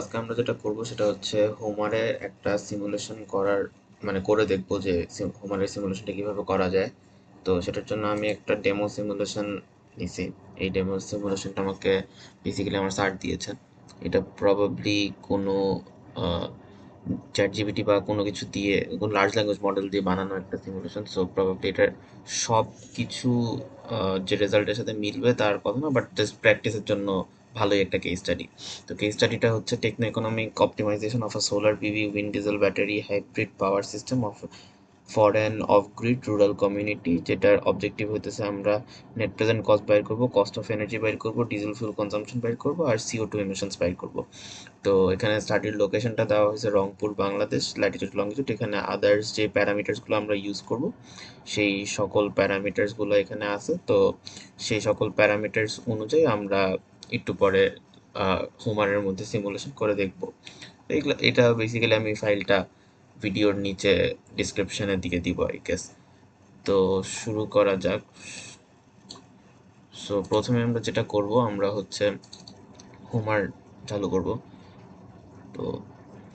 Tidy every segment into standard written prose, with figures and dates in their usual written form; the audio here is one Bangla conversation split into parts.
আজকে আমরা যেটা করব সেটা হচ্ছে হোমারে একটা সিমুলেশন করার করে দেখব যে হোমারের সিমুলেশনটা কিভাবে করা যায়। তো সেটার জন্য আমি একটা ডেমো সিমুলেশন নিছি। এই ডেমো সিমুলেশনটা আমাকে বেসিক্যালি আমার স্যার দিয়েছেন। এটা প্রবাবলি কোনো চ্যাট জিপিটি বা কোনো কিছু দিয়ে, কোনো লার্জ ল্যাঙ্গুয়েজ মডেল দিয়ে বানানো একটা সিমুলেশন। সো প্রবাবলি এটার সব কিছু যে রেজাল্টের সাথে মিলবে তার কথা না, বাট জাস্ট প্র্যাকটিসের জন্য ভালোই একটা কেস স্টাডি। তো কেস স্টাডিটা হচ্ছে techno economic optimisation of a solar PV wind diesel battery hybrid power system of for an off grid rural community, যেটার অবজেক্টিভ হইতেছে আমরা নেট প্রেজেন্ট কস্ট বাইর করবো, কস্ট অফ এনার্জি বাইর করবো, ডিজেল ফুয়েল কনজাম্পশন বাইর করবো, আর CO2 এমিশনস বাইর করবো। তো এখানে স্টাডির লোকেশনটা দেওয়া হয়েছে রংপুর বাংলাদেশ, ল্যাটিটিউড লংটিটিউড। এখানে আদার্স যে প্যারামিটার্সগুলো আমরা ইউজ করব সেই সকল প্যারামিটার্সগুলো এখানে আছে। তো সেই সকল প্যারামিটার্স অনুযায়ী আমরা একটু পরে হোমারের মধ্যে সিমুলেশন করে দেখব। এইগুলো, এটা বেসিক্যালি আমি ফাইলটা ভিডিওর নিচে ডিসক্রিপশনের দিকে দিব আই গেস। তো শুরু করা যাক। সো প্রথমে আমরা যেটা করব, আমরা হচ্ছে হোমার চালু করব। তো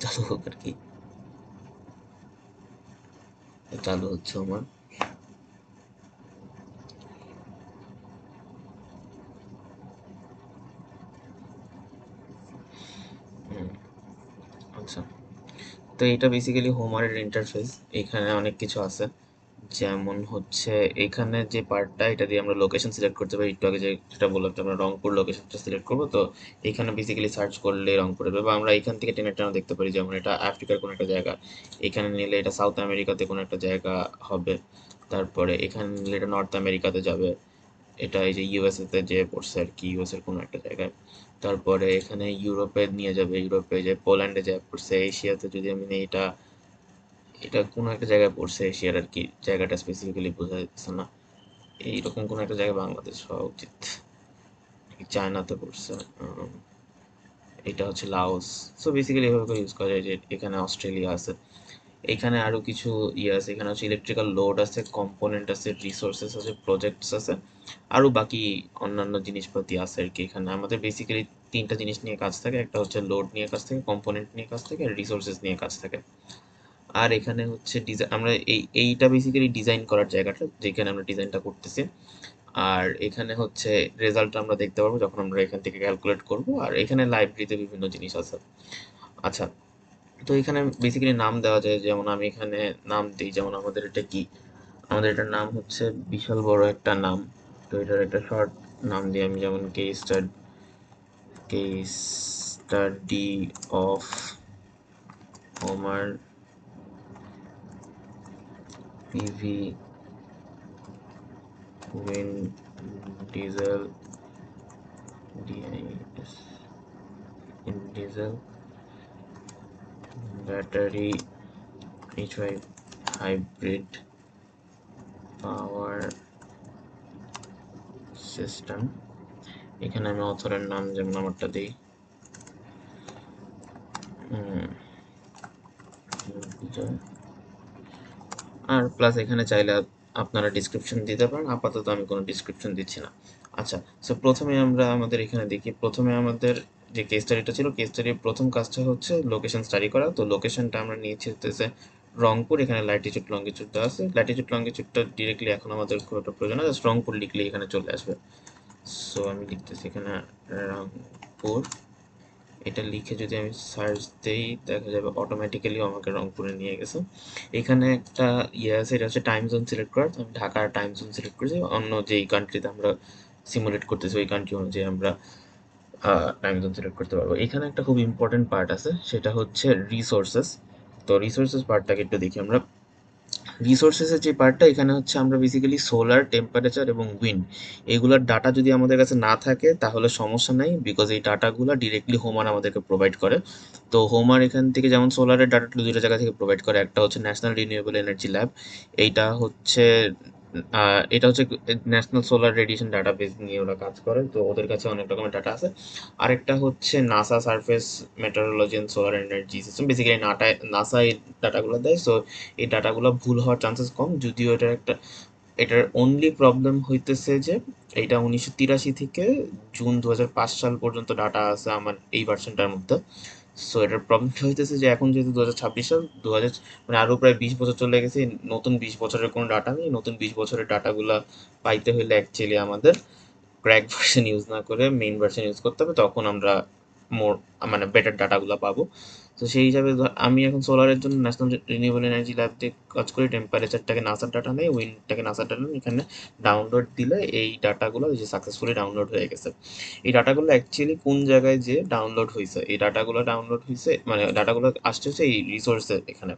চালু হোক আর কি, চালু হচ্ছে হোমার। আচ্ছা, তো এটা বেসিক্যালি হোমারের ইন্টারফেস। এখানে অনেক কিছু আছে, যেমন হচ্ছে এখানে যে পার্টটা, এটা দিয়ে আমরা লোকেশন সিলেক্ট করতে পারি। একটু আগে যেটা বললাম যে আমরা রংপুর লোকেশনটা সিলেক্ট করবো। তো এখানে বেসিক্যালি সার্চ করলে রংপুরে পাবে, বা আমরা এখান থেকে টেনে টেনে দেখতে পারি। যেমন এটা আফ্রিকার কোনো একটা জায়গা, এখানে নিলে এটা সাউথ আমেরিকাতে কোনো একটা জায়গা হবে। তারপরে এখানে নিলে এটা নর্থ আমেরিকাতে যাবে। এটা এই যে ইউএসএ তে যে পড়ছে আর কি, ইউএস এর কোনো একটা জায়গায়। তারপরে এখানে ইউরোপে নিয়ে যাবে, ইউরোপে যে পোল্যান্ডে যা পড়ছে। এশিয়াতে যদি আমি নিই, এটা এটা কোনো একটা জায়গায় পড়ছে এশিয়ার আর কি, জায়গাটা স্পেসিফিক্যালি বোঝা যাচ্ছে না। এইরকম কোনো একটা জায়গায় বাংলাদেশ হওয়া উচিত। চায়নাতে পড়ছে। এটা হচ্ছে লাওস। সো বেসিক্যালি এভাবে করে ইউজ করা যায়। যে এখানে অস্ট্রেলিয়া আছে, এখানে আরো কিছু ইয়ে আছে। এখানে হচ্ছে ইলেকট্রিক্যাল লোড আছে, কম্পোনেন্ট আছে, রিসোর্সেস আছে, প্রজেক্টস আছে, আরো বাকি অন্যান্য জিনিসপাতি আছে আর কি। এখানে আমাদের বেসিক্যালি তিনটা জিনিস নিয়ে কাজ থাকে। একটা হচ্ছে লোড নিয়ে কাজ থাকে, কম্পোনেন্ট নিয়ে কাজ থাকে, আর রিসোর্সেস নিয়ে কাজ থাকে। আর এখানে হচ্ছে ডিজাইন, আমরা এইটা বেসিক্যালি ডিজাইন করার জায়গাটা, যেখানে আমরা ডিজাইনটা করতেছি। আর এখানে হচ্ছে রেজাল্ট আমরা দেখতে পারবো যখন আমরা এখান থেকে ক্যালকুলেট করব। আর এখানে লাইব্রেরিতে বিভিন্ন জিনিস আছে। আচ্ছা, তো এখানে বেসিক্যালি নাম দেওয়া যায়। যেমন আমি এখানে নাম দিই, যেমন আমাদের এটা কি, আমাদের এটার নাম হচ্ছে বিশাল বড় একটা নাম। তো এটার একটা শর্ট নাম দিই আমি, যেমন case study of Homer PV wind diesel DIS diesel battery H5 hybrid power system. এখানে আমি অথরের নাম যেমন আমারটা দিই, আর প্লাস এখানে চাইলে আপনারা ডিসক্রিপশন দিতে পারেন। আপাতত আমি কোনো ডিসক্রিপশন দিচ্ছি না। আচ্ছা, সো প্রথমে আমরা আমাদের এখানে দেখি। প্রথমে আমাদের যে কেস স্টাডিটা ছিল, কেস স্টাডির প্রথম কাজটা হচ্ছে লোকেশন স্টাডি করা। তো লোকেশনটা আমরা নিয়েছি হচ্ছে রংপুর। এখানে ল্যাটিটিউড লঙ্গিটিউড দেওয়া আছে। ল্যাটিটিউড লঙ্গিটিউডটা ডিরেক্টলি এখন আমাদের খুব একটা প্রয়োজন না, জাস্ট রংপুর লিখলেই এখানে চলে আসবে। সো আমি লিখতেছি এখানে রংপুর। এটা লিখে যদি আমি সার্চ দেই, দেখা যাবে অটোমেটিক্যালি আমাকে রংপুরে নিয়ে গেছে। এখানে একটা ইয়ে আছে, এটা হচ্ছে টাইম জোন সিলেক্ট করার। তো আমি ঢাকার টাইম জোন সিলেক্ট করেছি। অন্য যেই কান্ট্রিতে আমরা সিমুলেট করতেছি ওই কান্ট্রি অনুযায়ী আমরা টাইম জোন সিলেক্ট করতে পারবো। এখানে একটা খুব ইম্পর্টেন্ট পার্ট আছে, সেটা হচ্ছে রিসোর্সেস। তো রিসোর্সেস পার্টটাকে একটু দেখি আমরা। রিসোর্সেসের যে পার্টটা, এখানে হচ্ছে আমরা বেসিক্যালি সোলার, টেম্পারেচার এবং উইন্ড, এগুলোর ডাটা যদি আমাদের কাছে না থাকে তাহলে সমস্যা নাই, বিকজ এই ডাটাগুলো ডিরেক্টলি হোমার আমাদেরকে প্রোভাইড করে। তো হোমার এখান থেকে যেমন সোলারের ডাটাটা দুইটা জায়গা থেকে প্রোভাইড করে। একটা হচ্ছে ন্যাশনাল রিনিউয়েবল এনার্জি ল্যাব, এইটা হচ্ছে এটা হচ্ছে ন্যাশনাল সোলার রেডিয়েশন ডাটাবেস নিয়ে ওরা কাজ করে। তো ওদের কাছে অনেক রকমের ডাটা আছে। আরেকটা হচ্ছে NASA surface meteorology and solar energy system, basically NASA এই ডাটাগুলো দেয়। সো এই ডাটাগুলো ভুল হওয়ার চান্সেস কম, যদিও এটার অনলি প্রবলেম হইতেছে যে এইটা 1983 থেকে জুন 2005 সাল পর্যন্ত ডাটা আছে আমার এই ভার্সনটার মধ্যে। সো এটার প্রবলেমটা হইতেছে যে এখন যেহেতু 2026 সাল, 2000 মানে আরো প্রায় 20 বছর চলে গেছে, নতুন 20 বছরের কোনো ডাটা নেই। নতুন 20 বছরের ডাটাগুলা পাইতে হলে অ্যাকচুয়ালি আমাদের ক্র্যাক ভার্সন ইউজ না করে মেইন ভার্সন ইউজ করতে হবে, তখন আমরা মোর মানে বেটার ডাটাগুলো পাবো। তো সেই হিসাবে আমি এখন সোলারের জন্য ন্যাশনাল রিনিউয়েবল এনার্জি ল্যাব দিয়ে কাজ করি। টেম্পারেচারটাকে নাসার ডাটা নেই, উইন্ডটাকে নাসার ডাটা নেই, এখানে ডাউনলোড দিলে এই ডাটাগুলো যে সাকসেসফুলি ডাউনলোড হয়ে গেছে। এই ডাটাগুলো অ্যাকচুয়ালি কোন জায়গায় যে ডাউনলোড হয়েছে, এই ডাটাগুলো ডাউনলোড হয়েছে মানে ডাটাগুলো আসছে হচ্ছে এই রিসোর্সের এখানে।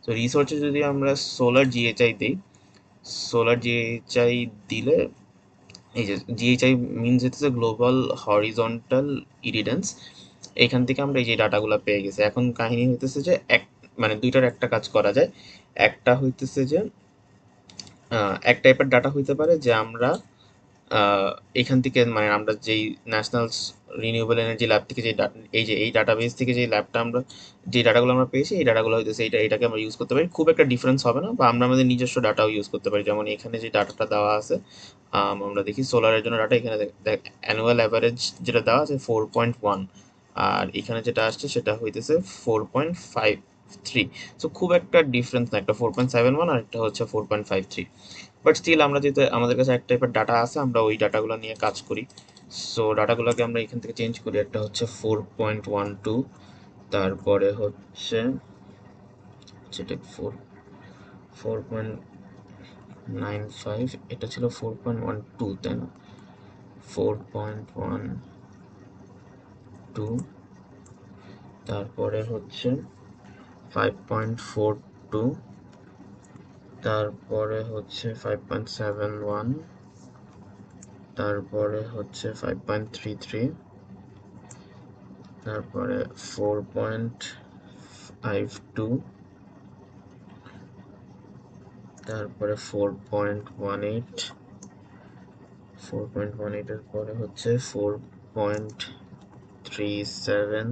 তো রিসোর্সে যদি আমরা সোলার জিএইচআই দিই, সোলার জিএইচআই দিলে এই যে জিএইচআই মিনস হচ্ছে গ্লোবাল হরিজন্টাল ইরিডেন্স, এইখান থেকে আমরা এই যে ডাটাগুলো পেয়ে গেছি। এখন কাহিনী হইতেছে যে মানে দুইটার একটা কাজ করা যায়। একটা হইতেছে যে এক টাইপের ডাটা হইতে পারে যে আমরা আহ, এখান থেকে মানে আমরা যেই ন্যাশনাল রিনিউয়েবল এনার্জি ল্যাব থেকে যে এই যে এই ডাটাবেস থেকে যে ল্যাবটা আমরা যে ডাটাগুলো আমরা পেয়েছি, এই ডাটাগুলো হইতেছে এটাকে আমরা ইউজ করতে পারি। খুব একটা ডিফারেন্স হবে না, বা আমরা আমাদের নিজস্ব ডাটাও ইউজ করতে পারি। যেমন এখানে যে ডাটাটা দেওয়া আছে, আমরা দেখি সোলারের জন্য ডাটা এখানে অ্যানুয়াল অ্যাভারেজ যেটা দেওয়া আছে 4.1, আর এখানে যেটা আসছে সেটা হইতেছে 4.53। সো খুব একটা ডিফারেন্স না, একটা 4.71 আর একটা হচ্ছে 4.53। বাট স্টিল আমরা যেহেতু আমাদের কাছে এক টাইপের ডাটা আছে, আমরা ওই ডাটাগুলো নিয়ে কাজ করি। সো ডাটাগুলোকে আমরা এখান থেকে চেঞ্জ করি। একটা হচ্ছে 4.12, তারপরে হচ্ছে যেটা 4.95, এটা ছিল 4.12, তাই না? 4.12, তারপরে হচ্ছে 5.42, তারপরে হচ্ছে 5.71, তারপরে হচ্ছে 5.33, তারপরে 4.52, তারপরে 4.18, 4.18 এর পরে হচ্ছে 4.37,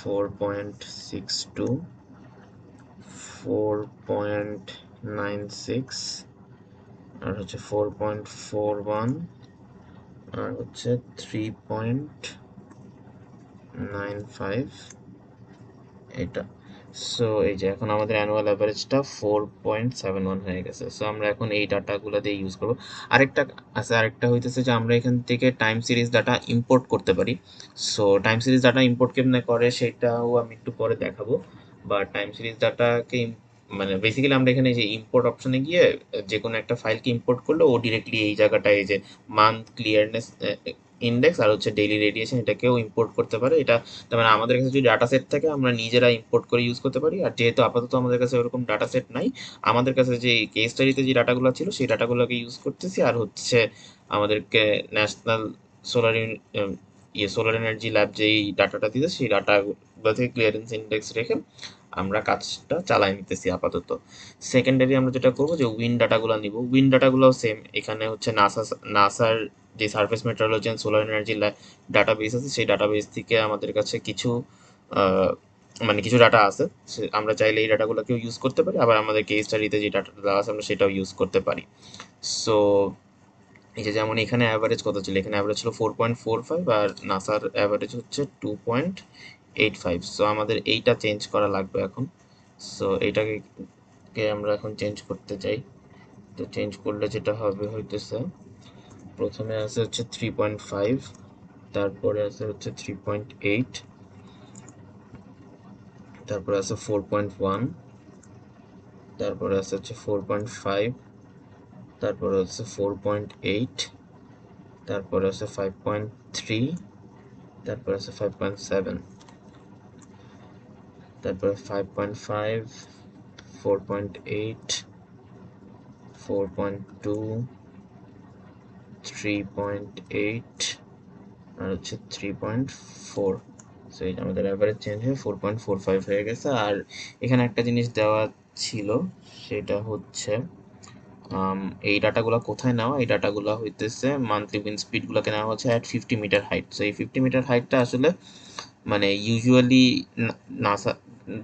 4.62, 4.96, আর হচ্ছে 4.41, আর হচ্ছে 3.95, এটা। সো এই যে এখন আমাদের অ্যানুয়াল অ্যাভারেজটা 4.71 হয়ে গেছে। সো আমরা এখন এই ডাটাগুলো দিয়ে ইউজ করবো। আরেকটা আছে, আরেকটা হইতেছে যে আমরা এখান থেকে টাইম সিরিজ ডাটা ইম্পোর্ট করতে পারি। So time series data import কেমনে করে সেটাও আমি একটু পরে দেখাবো। বা টাইম সিরিজ ডাটাকে মানে বেসিক্যালি আমরা এখানে যে ইম্পোর্ট অপশনে গিয়ে যে কোনো একটা ফাইলকে ইম্পোর্ট করলে ও ডিরেক্টলি এই জায়গাটায় এই যে মান্থ ক্লিয়ারনেস ইন্ডেক্স আর হচ্ছে ডেইলি রেডিয়েশন এটাকেও ইম্পোর্ট করতে পারে। এটা তার মানে আমাদের কাছে যদি ডাটা সেট থাকে আমরা নিজেরা ইম্পোর্ট করে ইউজ করতে পারি। আর যেহেতু আপাতত আমাদের কাছে ওরকম ডাটা সেট নাই, আমাদের কাছে যে কেস স্টাডিতে যে ডাটাগুলো ছিল সেই ডাটাগুলোকে ইউজ করতেছি। আর হচ্ছে আমাদেরকে national solar solar energy lab যেই ডাটাটা দিতে, সেই ডাটাগুলো থেকে ক্লিয়ারেন্স ইন্ডেক্স রেখে আমরা কাজটা চালাই নিতেছি আপাতত। সেকেন্ডারি আমরা যেটা করবো যে উইন্ড ডাটাগুলো নিব। উইন্ড ডাটাগুলোও সেম, এখানে হচ্ছে নাসার যে surface metrology and solar energy database আছে, সেই ডাটাবেস থেকে আমাদের কাছে কিছু আহ, মানে কিছু ডাটা আছে। আমরা চাইলে এই ডাটাগুলোকেও ইউজ করতে পারি, আবার আমাদের কেস স্টাডিতে যে ডাটাটা দেওয়া আছে আমরা সেটাও ইউজ করতে পারি। সো এই যে যেমন এখানে অ্যাভারেজ কত ছিল, এখানে অ্যাভারেজ ছিল 4.45, আর নাসার অ্যাভারেজ হচ্ছে 2.85। সো আমাদের এইটা চেঞ্জ করা লাগবে এখন। সো এইটাকে আমরা এখন চেঞ্জ করতে চাই। তো চেঞ্জ করলে যেটা হবে হইতেছে, প্রথমে আছে হচ্ছে 3.5, তারপরে আছে হচ্ছে 3.8, তারপরে আছে 4.1, তারপরে আছে হচ্ছে 4.5, তারপরে হচ্ছে 4.8, তারপরে আছে 5.3, তারপরে আছে 5.7, তারপরে 5.5, 4.8, 4.2, 3.8, আর হচ্ছে 3.4। সো এই আমাদের অ্যাভারেজ চেঞ্জ হয়ে 4.45 হয়ে গেছে। আর এখানে একটা জিনিস দেওয়া ছিল, সেটা হচ্ছে এই ডাটাগুলো কোথায় নেওয়া, এই ডাটাগুলো হইতেছে মান্থলি উইন্ড স্পিডগুলোকে নেওয়া হচ্ছে অ্যাট 50 মিটার হাইট। সো এই 50 মিটার হাইটটা আসলে মানে ইউজুয়ালি নাসা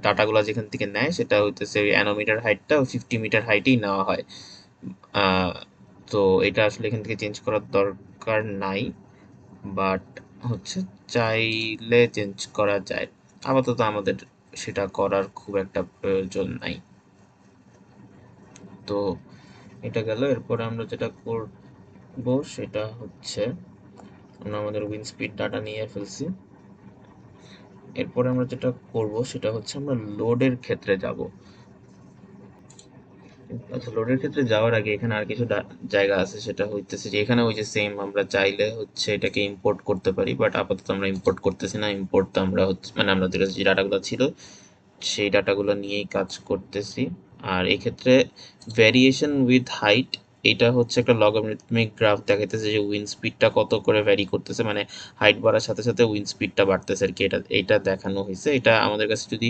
ডাটাগুলো যেখান থেকে নেয় সেটা হইতেছে ওই অ্যানোমিটার হাইটটা 50 মিটার হাইটেই নেওয়া হয়। আহ, তো এটা আসলে এখান থেকে চেঞ্জ করার দরকার নাই, বাট হচ্ছে চাইলে চেঞ্জ করা যায়। আপাতত আমাদের সেটা করার খুব একটা প্রয়োজন নাই। তো এটা গেল। এরপরে আমরা যেটা করব সেটা হচ্ছে আমরা আমাদের উইন্ড স্পিড ডাটা নিয়ে ফেলছি। এরপরে আমরা যেটা করব সেটা হচ্ছে আমরা লোডের ক্ষেত্রে যাব। আচ্ছা, লোডের ক্ষেত্রে যাওয়ার আগে এখানে আর কিছু জায়গা আছে, সেটা হইতেছে যে এখানে ওই যে সেম আমরা চাইলে হচ্ছে এটাকে ইম্পোর্ট করতে পারি, বাট আপাতত আমরা ইম্পোর্ট করতেছি না। ইম্পোর্ট তো আমরা হচ্ছে মানে আমাদের কাছে যে ডাটাগুলো ছিল সেই ডাটাগুলো নিয়েই কাজ করতেছি। আর এক্ষেত্রে ভ্যারিয়েশন উইথ হাইট, এটা হচ্ছে একটা লগারিদমিক গ্রাফ দেখাইতেছে যে উইন্ড স্পিডটা কত করে ভ্যারি করতেছে, মানে হাইট বাড়ার সাথে সাথে উইন্ড স্পিডটা বাড়তেছে আর কি। এটা দেখানো হয়েছে। এটা আমাদের কাছে যদি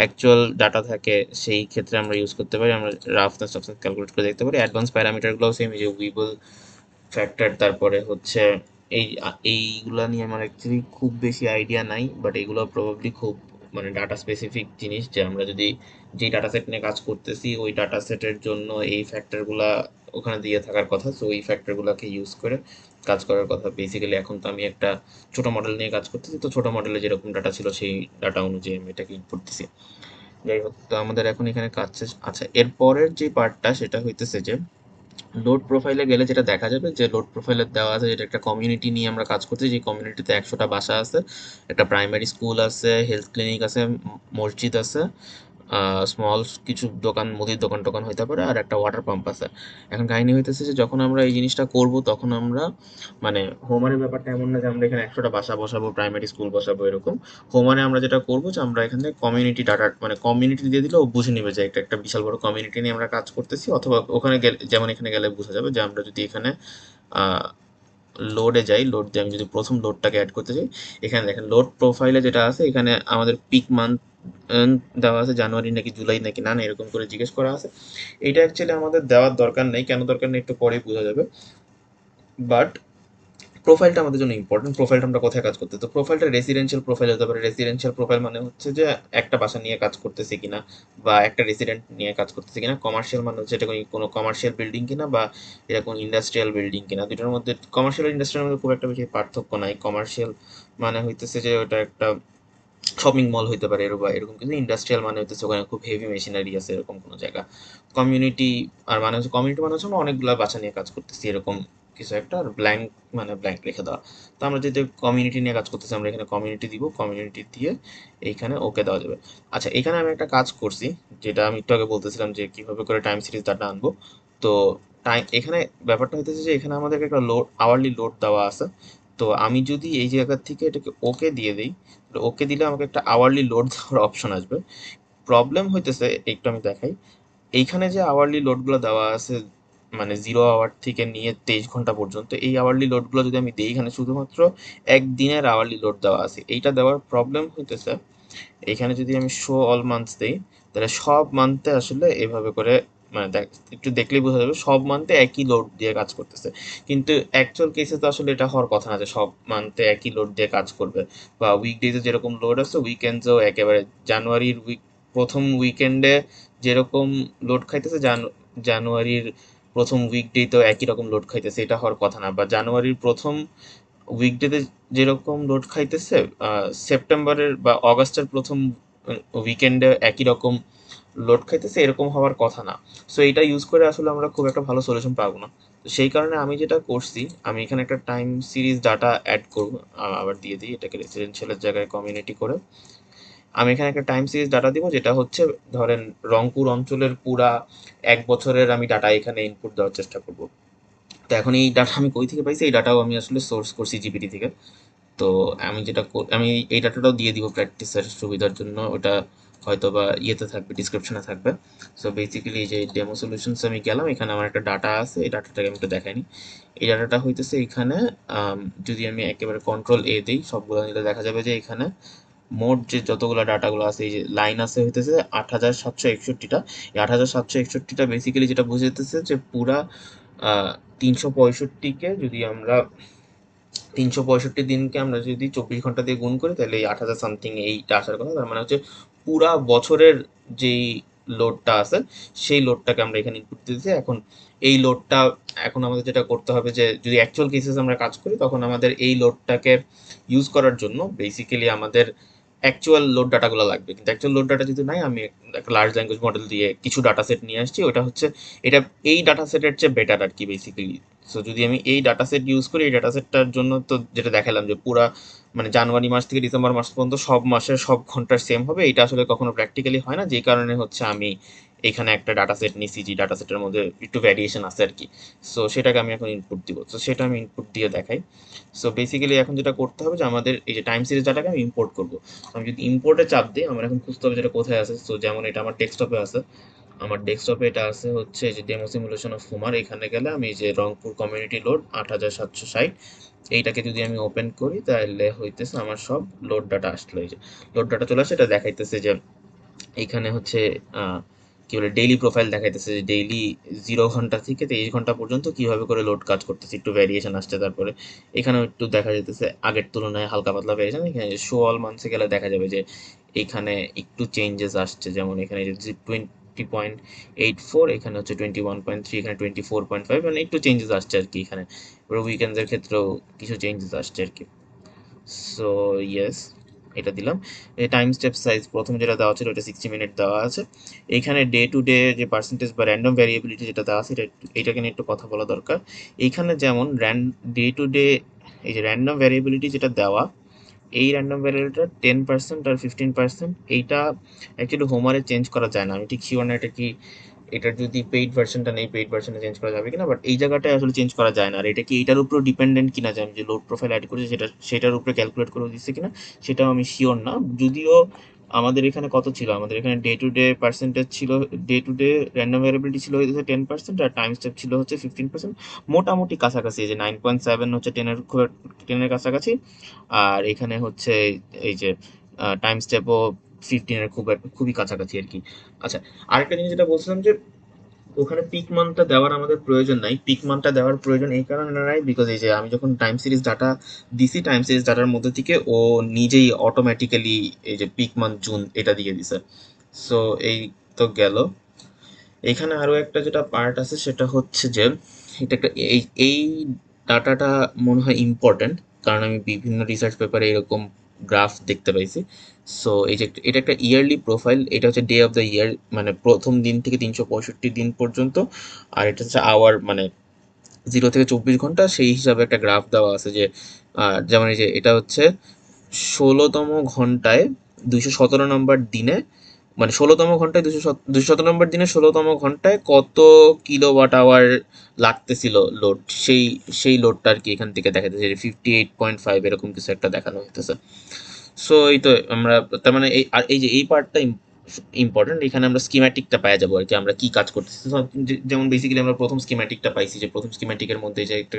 অ্যাকচুয়াল ডাটা থাকে সেই ক্ষেত্রে আমরা ইউজ করতে পারি। আমরা রাফনেস টাফনেস ক্যালকুলেট করে দেখতে পারি। অ্যাডভান্স প্যারামিটারগুলোও সেম, যে উইবল ফ্যাক্টর, তারপরে হচ্ছে এইগুলা নিয়ে আমার অ্যাকচুয়ালি খুব বেশি আইডিয়া নাই, বাট এগুলো প্রবাবলি খুব মানে ডাটা স্পেসিফিক জিনিস, যে আমরা যদি যেই ডাটা সেট নিয়ে কাজ করতেছি ওই ডাটা সেটের জন্য এই ফ্যাক্টরগুলা ওখানে দিয়ে থাকার কথা। সো এই ফ্যাক্টরগুলোকে ইউজ করে কাজ করার কথা বেসিক্যালি। এখন তো আমি একটা ছোট মডেল নিয়ে কাজ করতেছি, তো ছোট মডেলে যেরকম ডাটা ছিল সেই ডাটা অনুযায়ী আমি এটাকে ইনপুট দিছি। যাই হোক, তো আমাদের এখন এখানে কাজ শেষ। আচ্ছা, এরপরের যে পার্টটা সেটা হইতেছে যে লোড প্রোফাইলে গেলে যেটা দেখা যাবে যে লোড প্রোফাইলে দেওয়া আছে যেটা একটা কমিউনিটি নিয়ে আমরা কাজ করছি। যে কমিউনিটিতে 100টা বাসা আছে, একটা প্রাইমারি স্কুল আছে, হেলথ ক্লিনিক আছে, মসজিদ আছে, স্মল কিছু দোকান, মুদির দোকান টোকান হইতে পারে, আর একটা ওয়াটার পাম্প আছে। এখন কাহিনী হইতেছে যে যখন আমরা এই জিনিসটা করব তখন আমরা মানে হোমারের ব্যাপারটা এমন না যে আমরা এখানে 100টা বাসা বসাবো, প্রাইমারি স্কুল বসাবো এরকম। হোমারে আমরা যেটা করবো যে আমরা এখানে কমিউনিটি ডাটা মানে কমিউনিটি দিয়ে দিলে ও বুঝে নিবে যে একটা বিশাল বড় কমিউনিটি নিয়ে আমরা কাজ করতেছি। অথবা ওখানে গেলে, যেমন এখানে গেলে বোঝা যাবে যে আমরা যদি এখানে লোডে যাই, লোড দিয়ে আমি যদি প্রথম লোডটাকে অ্যাড করতে চাই, এখানে দেখেন লোড প্রোফাইলে যেটা আছে এখানে আমাদের পিক মান্থ দেওয়া আছে, জানুয়ারি নাকি জুলাই নাকি না এরকম করে জিজ্ঞেস করা আছে। এটা অ্যাকচুয়ালি আমাদের দেওয়ার দরকার নেই, কেন দরকার নেই একটু পরেই বোঝা যাবে। বাট প্রোফাইলটা আমাদের জন্য ইম্পর্টেন্ট। প্রোফাইলটা আমরা কোথায় কাজ করতে, তো প্রোফাইলটা রেসিডেন্সিয়াল প্রোফাইল হতে পারে। রেসিডেন্সিয়াল প্রোফাইল মানে হচ্ছে যে একটা বাসা নিয়ে কাজ করতেছে কিনা, বা একটা রেসিডেন্ট নিয়ে কাজ করতেছে কিনা। কমার্শিয়াল মানে হচ্ছে এটা কোনো কমার্শিয়াল বিল্ডিং কিনা, বা এটা কোনো ইন্ডাস্ট্রিয়াল বিল্ডিং কিনা। দুটোর মধ্যে কমার্শিয়াল ইন্ডাস্ট্রিয়াল মধ্যে খুব একটা বেশি পার্থক্য নাই। কমার্শিয়াল মানে হইতেছে যে ওটা একটা শপিং মল হইতে পারে বা এরকম কিছু। ইন্ডাস্ট্রিয়াল মানে হচ্ছে ওখানে খুব হেভি মেশিনারি আছে এরকম কোনো জায়গা। কমিউনিটি আর মানে হচ্ছে কমিউনিটি মানে হচ্ছে আমরা অনেকগুলো বাসা নিয়ে কাজ করতেছি এরকম কিছু একটা। আর ব্ল্যাঙ্ক মানে ব্ল্যাঙ্ক রেখে দেওয়া। তো আমরা যদি কমিউনিটি নিয়ে কাজ করতেছি আমরা এখানে কমিউনিটি দিব, কমিউনিটি দিয়ে এইখানে ওকে দেওয়া যাবে। আচ্ছা, এখানে আমি একটা কাজ করছি যেটা আমি একটু আগে বলতেছিলাম যে কিভাবে করে টাইম সিরিজ ডাটা আনবো। তো টাইম এখানে ব্যাপারটা হইতেছে যে এখানে আমাদেরকে একটা লোড, আওয়ারলি লোড দেওয়া আছে। তো আমি যদি এই জায়গা থেকে এটাকে ওকে দিয়ে দিই, ওকে দিলে আমাকে একটা আওয়ারলি লোড দেওয়ার অপশন আসবে। প্রবলেম হইতেছে একটু আমি দেখাই। এইখানে যে আওয়ারলি লোডগুলো দেওয়া আছে মানে 0 আওয়ার থেকে নিয়ে 23 ঘন্টা পর্যন্ত, এই আওয়ারলি লোডগুলো যদি আমি দিই, এখানে শুধুমাত্র একদিনের আওয়ারলি লোড দেওয়া আছে। এইটা দেওয়ার প্রবলেম হইতেছে এখানে যদি আমি শো অল মান্থস দিই, তাহলে সব মান্থে আসলে এভাবে করে মানে একটু দেখলেই বোঝা যাবে সব মান্থে একই লোড দিয়ে কাজ করতেছে। কিন্তু অ্যাকচুয়াল কেসে তো আসলে এটা হওয়ার কথা না যে সব মান্থে একই লোড দিয়ে কাজ করবে। বা উইকডেজে যেরকম লোড আছে উইকেন্ডসেও একেবারে জানুয়ারির প্রথম উইকেন্ডে যেরকম লোড খাইতেছে, জানুয়ারির প্রথম উইকডেতেও একই রকম লোড খাইতেছে, এটা হওয়ার কথা না। বা জানুয়ারির প্রথম উইকডেতে যেরকম লোড খাইতেছে সেপ্টেম্বরের বা অগাস্টের প্রথম উইকেন্ডে একই রকম লোড খাইতেছে, এরকম হওয়ার কথা না। সো এটা ইউজ করে আসলে আমরা খুব একটা ভালো সলিউশন পাবো না। তো সেই কারণে আমি যেটা করছি, আমি এখানে একটা টাইম সিরিজ ডাটা অ্যাড করব। আবার দিয়ে দিই এটাকে রেসিডেন্সিয়ালের জায়গায় কমিউনিটি করে। আমি এখানে একটা টাইম সিরিজ ডাটা দিব যেটা হচ্ছে ধরেন রংপুর অঞ্চলের পুরা 1 বছরের আমি ডাটা এখানে ইনপুট দেওয়ার চেষ্টা করব। তো এখন এই ডাটা আমি কই থেকে পাইছি, এই ডাটাও আমি আসলে সোর্স করছি জিপিটি থেকে। তো আমি যেটা আমি এই ডাটাটাও দিয়ে দিব প্র্যাকটিসের সুবিধার জন্য। ওটা হয়তো বা ইয়েতে থাকবে, ডিসক্রিপশনে থাকবে। সো বেসিক্যালি এই যে ডেমো সলিউশনস আমি গেলাম, এখানে আমার একটা ডাটা আছে, এই ডাটাটাকে আমি একটু দেখাইনি। এই ডাটাটা হইতেছে এখানে যদি আমি একেবারে কন্ট্রোল A দিই সবগুলো নিলে দেখা যাবে যে এখানে মোট যে যতগুলো ডাটাগুলো আছে, এই যে লাইন আছে হইতেছে 8761টা। এই 8761টা বেসিক্যালি যেটা বুঝাইতেছে যে পুরা 365কে যদি আমরা 365 দিনকে আমরা যদি 24 ঘন্টা দিয়ে গুণ করি, তাহলে এই 8,000 সামথিং এইটা আসার কথা। তার মানে হচ্ছে পুরা বছরের যেই লোডটা আছে সেই লোডটাকে আমরা এখানে ইনপুট দিতেছি। এখন এই লোডটা, এখন আমাদের যেটা করতে হবে যে যদি অ্যাকচুয়াল কেসেস আমরা কাজ করি তখন আমাদের এই লোডটাকে ইউজ করার জন্য বেসিক্যালি আমাদের অ্যাকচুয়াল লোড ডাটাগুলো লাগবে, কিন্তু অ্যাকচুয়াল লোড ডাটা যদি নাই, আমি একটা লার্জ ল্যাঙ্গুয়েজ মডেল দিয়ে কিছু ডাটা সেট নিয়ে আসছি। ওটা হচ্ছে এটা এই ডাটা সেটের চেয়ে বেটার আর কি বেসিক্যালি। সো যদি আমি এই ডাটা সেট ইউজ করি, এই ডাটা সেটটার জন্য তো যেটা দেখালাম যে পুরা মানে জানুয়ারি মাস থেকে ডিসেম্বর মাস পর্যন্ত সব মাসের সব ঘন্টার সেম হবে, এটা আসলে কখনো প্র্যাকটিক্যালি হয় না, যেই কারণে হচ্ছে আমি এখানে একটা ডাটা সেট নিছি, যে ডাটা সেটের মধ্যে একটু ভ্যারিয়েশন আছে আর কি। সো সেটাকে আমি এখন ইনপুট দিব, তো সেটা আমি ইনপুট দিয়ে দেখাই। সো বেসিক্যালি এখন যেটা করতে হবে যে আমাদের এই যে টাইম সিরিজ ডাটাকে আমি ইম্পোর্ট করবো। আমি যদি ইম্পোর্টে চাপ দিই, আমার এখন খুঁজতে হবে যেটা কোথায় আছে। সো যেমন এটা আমার ডেস্কটপে আছে, আমার ডেস্কটপে এটা আছে হচ্ছে যে ডেমো সিমুলেশন অফ হুমার। এখানে গেলে আমি এই যে রংপুর কমিউনিটি লোড 8760, এইটাকে যদি আমি ওপেন করি তাহলে হইতেছে আমার সব লোড ডাটা আসলো। এই যে লোড ডাটা চলে আসে, এটা দেখাইতেছে যে এইখানে হচ্ছে কি বলে ডেইলি প্রোফাইল দেখাইতেছে, যে ডেইলি 0 ঘন্টা থেকে 23 ঘন্টা পর্যন্ত কিভাবে করে লোড কাজ করতেছে, একটু ভ্যারিয়েশন আসছে। তারপরে এখানেও একটু দেখা যেতেছে আগের তুলনায় হালকা পাতলা ভ্যারিয়েশন। এখানে শো অল মান্থসে গেলে দেখা যাবে যে এখানে একটু চেঞ্জেস আসছে, যেমন এখানে যে 20.84, এখানে হচ্ছে 21.3, এখানে 24.5, মানে একটু চেঞ্জেস আসছে আর কি। এখানে উইকেন্ডের ক্ষেত্রেও কিছু চেঞ্জেস আসছে আর কি। সো ইয়েস, এটা দিলাম। এই টাইম স্টেপ সাইজ প্রথম যেটা দেওয়া ছিল ওটা 60 মিনিট দেওয়া আছে। এইখানে ডে টু ডে যে পার্সেন্টেজ বা র্যান্ডম ভ্যারিয়েবিলিটি যেটা দেওয়া আছে, এইটাকে নিয়ে একটু কথা বলা দরকার। এইখানে যেমন ডে টু ডে এই যে র্যান্ডম ভ্যারিয়েবিলিটি যেটা দেওয়া, এই র্যান্ডম ভ্যারিয়েবলটা 10% আর 15%, এইটা অ্যাকচুয়ালি হোমারে চেঞ্জ করা যায় না। আমি ঠিক শিওর না এটা কি, এটার যদি পেইড ভার্সনটা নেই, পেইড ভার্সনে চেঞ্জ করা যাবে কিনা, বাট এই জায়গাটায় আসলে চেঞ্জ করা যায় না। আর এটা কি এটার উপর ডিপেন্ডেন্ট কিনা, যে আমি যে লোড প্রোফাইল অ্যাড করেছি সেটার উপরে ক্যালকুলেট করে দিচ্ছে কিনা, সেটাও আমি শিওর না। যদিও আমাদের এখানে কত ছিল, আমাদের এখানে ডে টু ডে পার্সেন্টেজ ছিল, ডে টু ডে র্যান্ডম ভ্যারিয়েবিলিটি ছিল হচ্ছে 10%, আর টাইম স্টেপ ছিল হচ্ছে 15%। মোটামুটি কাছাকাছি, এই যে 9.7 হচ্ছে 10-এর কাছাকাছি। আর এখানে হচ্ছে এই যে টাইম স্টেপও 15-এর খুবই কাছাকাছি আর কি। আচ্ছা, আরেকটা জিনিস যেটা বলছিলাম যে ওখানে পিক মানটা দেওয়ার আমাদের প্রয়োজন নাই। পিক মানটা দেওয়ার প্রয়োজন এই কারণে নাই, বিকজ এই যে আমি যখন টাইম সিরিজ ডাটা দিছি, টাইম সিরিজ ডাটার মধ্যে থেকে ও নিজেই অটোমেটিক্যালি এই যে পিক মান জুন এটা দিয়ে দিছে। সো এই তো গেল। এখানে আরো একটা যেটা পার্ট আছে সেটা হচ্ছে যে এটা একটা এই ডাটাটা মনে হয় ইম্পর্ট্যান্ট, কারণ আমি বিভিন্ন রিসার্চ পেপারে এরকম গ্রাফ দেখতে পাইছি। সো এই যে এটা একটা ইয়ারলি প্রোফাইল, এটা হচ্ছে ডে অফ দ্য ইয়ার, মানে প্রথম দিন থেকে 365 দিন পর্যন্ত। আর এটা হচ্ছে আওয়ার, মানে 0 থেকে 24 ঘন্টা, সেই হিসাবে একটা গ্রাফ দেওয়া আছে। যে যেমন এই যে এটা হচ্ছে 16তম ঘন্টায় 217 নম্বর দিনে, মানে 16তম ঘন্টায় 217 নম্বর দিনে 16তম ঘন্টায় কত কিলোওয়াট আওয়ার লাগতেছিল লোড, সেই লোডটা আর কি এখান থেকে দেখা যাচ্ছে 58.5 এরকম কিছু একটা দেখানো হইতেছে। সো এই তো আমরা, তার মানে এই আর এই যে এই পার্টটা ইম্পর্টেন্ট। এখানে আমরা স্কিম্যাটিকটা পাই যাবো আর কি, আমরা কি কাজ করতেছি। So, যেমন বেসিক্যালি আমরা প্রথম স্কিম্যাটিকটা পাইছি, যে প্রথম স্কিম্যাটিকের মধ্যে যে একটা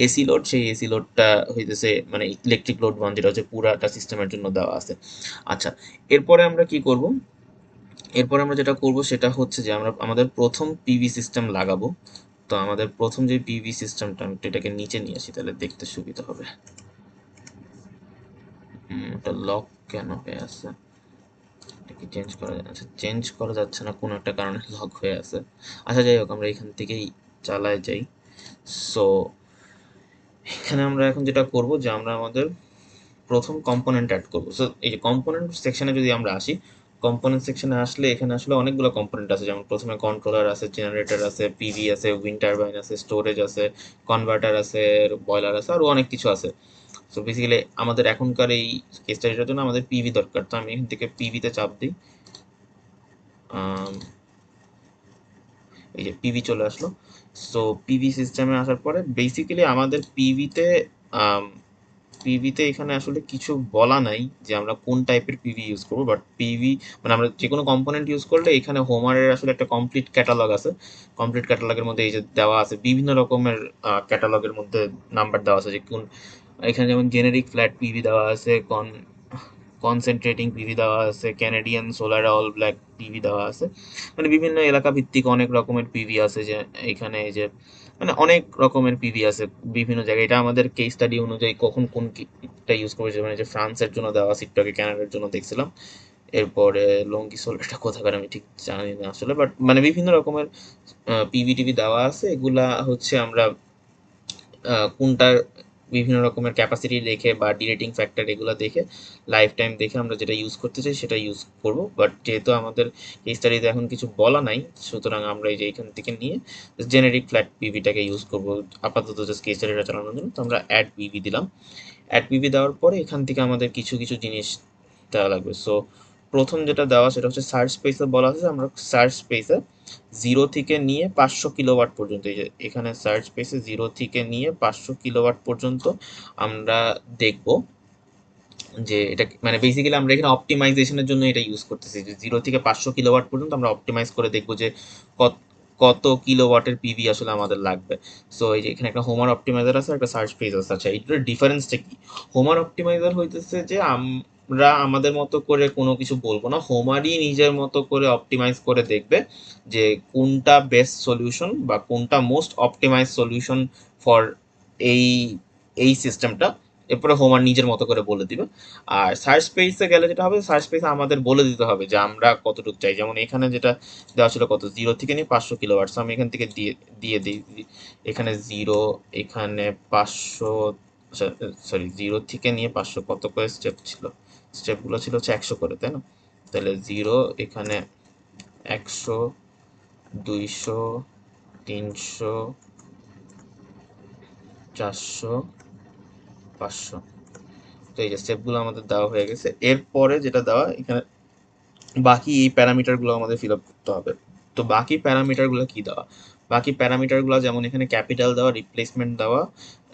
এসি লোড, সেই এসি লোডটা হইতেছে মানে ইলেকট্রিক লোড ওয়ান, যেটা হচ্ছে পুরাটা সিস্টেমের জন্য দেওয়া আছে। আচ্ছা, এরপরে আমরা কি করব, এরপর আমরা যেটা করব সেটা হচ্ছে যে আমরা আমাদের প্রথম পিভি সিস্টেম লাগাবো। তো আমাদের প্রথম যে পিভি সিস্টেমটা, আমি একটু এটাকে নিচে নিয়ে আসি তাহলে দেখতে সুবিধা হবে। এটা লক কেন হয়ে আছে, এটা কি চেঞ্জ করা যায়? আচ্ছা, চেঞ্জ করা যাচ্ছে না, কোনো একটা কারণে লক হয়ে আছে। আচ্ছা যাই হোক, আমরা এখান থেকেই চালায় যাই। সো এখানে আমরা এখন যেটা করব যে আমরা আমাদের প্রথম কম্পোনেন্ট অ্যাড করবো। সো এই যে কম্পোনেন্ট সেকশনে যদি আমরা আসি, কম্পোনেন্ট সেকশনে আসলে এখানে আসলে অনেকগুলো কম্পোনেন্ট আছে। যেমন প্রথমে কন্ট্রোলার আছে, জেনারেটর আছে, পিভি আছে, উইন্ড টারবাইন আছে, স্টোরেজ আছে, কনভার্টার আছে, বয়লার আছে, আরও অনেক কিছু আছে। সো বেসিক্যালি আমাদের এখনকার এই কেস স্টাডিটার জন্য আমাদের পিভি দরকার। তো আমি এখান থেকে পিভিতে চাপ দিই, এই যে পিভি চলে আসলো। সো পিভি সিস্টেমে আসার পরে বেসিক্যালি আমাদের পিভিতে এখানে আসলে কিছু বলা নাই যে আমরা কোন টাইপের পিভি ইউজ করবো, বাট পিভি মানে আমরা যে কোনো কম্পোনেন্ট ইউজ করলে এখানে হোমারের আসলে একটা কমপ্লিট ক্যাটালগ আছে। কমপ্লিট ক্যাটালগের মধ্যে এই যে দেওয়া আছে বিভিন্ন রকমের ক্যাটালগের মধ্যে নাম্বার দেওয়া আছে যে কোন, এখানে যেমন জেনেরিক ফ্ল্যাট পিভি দেওয়া আছে, কনসেন্ট্রেটিং পিভি দেওয়া আছে, Canadian solar all black PV দেওয়া আছে। মানে বিভিন্ন এলাকা ভিত্তিক অনেক রকমের পিভি আছে, যে এখানে এই যে মানে অনেক রকমের পিভি আছে বিভিন্ন জায়গায়। এটা আমাদের কেস স্টাডি অনুযায়ী কখন কোনটা ইউজ করেছে, মানে যে ফ্রান্সের জন্য দেওয়া আছে, একটু আগে কানাডার জন্য দেখছিলাম। এরপরে লঙ্গি সোলারটা কোথাকার আমি ঠিক জানি না আসলে, বাট মানে বিভিন্ন রকমের পিভি টিভি দেওয়া আছে। এগুলা হচ্ছে আমরা কোনটা বিভিন্ন রকমের ক্যাপাসিটি দেখে বা ডিরেটিং ফ্যাক্টর এগুলো দেখে লাইফ টাইম দেখে আমরা যেটা ইউজ করতে চাই সেটা ইউজ করব। বাট যেহেতু আমাদের এই স্টাডিতে এখন কিছু বলা নাই, সুতরাং আমরা এই যে এখান থেকে নিয়ে জেনেরিক ফ্ল্যাট পিভিটাকে ইউজ করব আপাতত জাস্ট কেস স্টাডিটা চালানোর জন্য। তো আমরা অ্যাড পিভি দিলাম। অ্যাড পিভি দেওয়ার পরে এখান থেকে আমাদের কিছু কিছু জিনিস দেওয়া লাগবে। সো প্রথম যেটা দেওয়া সেটা হচ্ছে সার্চ স্পেসে বলা আছে আমরা সার্চ স্পেসে 0 থেকে নিয়ে 500 কিলোওয়াট পর্যন্ত, এই যে এখানে সার্চ স্পেসে 0 থেকে নিয়ে 500 কিলোওয়াট পর্যন্ত আমরা দেখব যে এটা মানে বেসিক্যালি আমরা এখানে অপটিমাইজেশনের জন্য এটা ইউজ করতেছি, যে 0 থেকে 500 কিলোওয়াট পর্যন্ত আমরা অপটিমাইজ করে দেখব যে কত কত কিলোওয়াটের পিভি আসলে আমাদের লাগবে। সো এই যে এখানে একটা হোমার অপটিমাইজার আছে, একটা সার্চ পেজ আছে। আচ্ছা, এটার ডিফারেন্সটা কি? হোমার অপটিমাইজার হইতেছে যে আমরা আমাদের মতো করে কোনো কিছু বলবো না, হোমারই নিজের মতো করে অপটিমাইজ করে দেখবে যে কোনটা বেস্ট সলিউশন বা কোনটা মোস্ট অপটিমাইজ সলিউশন ফর এই এই সিস্টেমটা, এরপরে হোমার নিজের মতো করে বলে দিবে। আর সার্চ স্পেসে গেলে যেটা হবে, সার্চ স্পেসে আমাদের বলে দিতে হবে যে আমরা কতটুকু চাই। যেমন এখানে যেটা দেওয়া ছিল কত, 0 থেকে নিয়ে 500 কিলোওয়াট। আমি এখান থেকে দিয়ে দিয়ে দিই এখানে 0, এখানে 500, সরি 0 থেকে নিয়ে 500 কত করে স্টেপ ছিল, স্টেপগুলো ছিল হচ্ছে 100 করে, তাই না? তাহলে 0 এখানে 100, 200, 300, 400, 500। তো এই যে স্টেপগুলো আমাদের দেওয়া হয়ে গেছে। এরপরে যেটা দেওয়া এখানে বাকি এই প্যারামিটারগুলো আমাদের ফিল আপ করতে হবে। তো বাকি প্যারামিটারগুলো কি দেওয়া? বাকি প্যারামিটারগুলো যেমন এখানে ক্যাপিটাল দেওয়া, রিপ্লেসমেন্ট দেওয়া,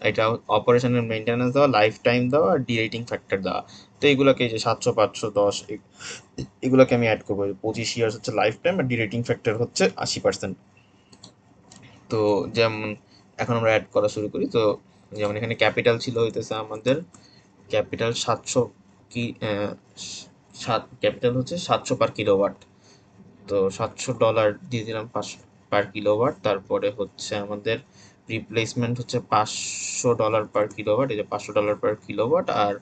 এটা অপারেশনের মেনটেন্যান্স দেওয়া, লাইফ টাইম দেওয়া, আর ডিরেটিং ফ্যাক্টর দেওয়া। তো এইগুলোকে যে 700, 500, 10 এগুলোকে আমি অ্যাড করবো। 25 ইয়ার্স হচ্ছে লাইফ টাইম আর ডিরেটিং ফ্যাক্টর হচ্ছে 80%। তো যেমন এখন আমরা অ্যাড করা শুরু করি। তো যেমন এখানে ক্যাপিটাল ছিল হইতেছে আমাদের ক্যাপিটাল 700 কি ক্যাপিটাল হচ্ছে 700 পার কিলোওয়াট। তো $700 দিয়ে দিলাম পার কিলোওয়াট। তারপরে হচ্ছে আমাদের রিপ্লেসমেন্ট হচ্ছে $500 পার কিলোওয়াট, এই যে $500 পার কিলোওয়াট। আর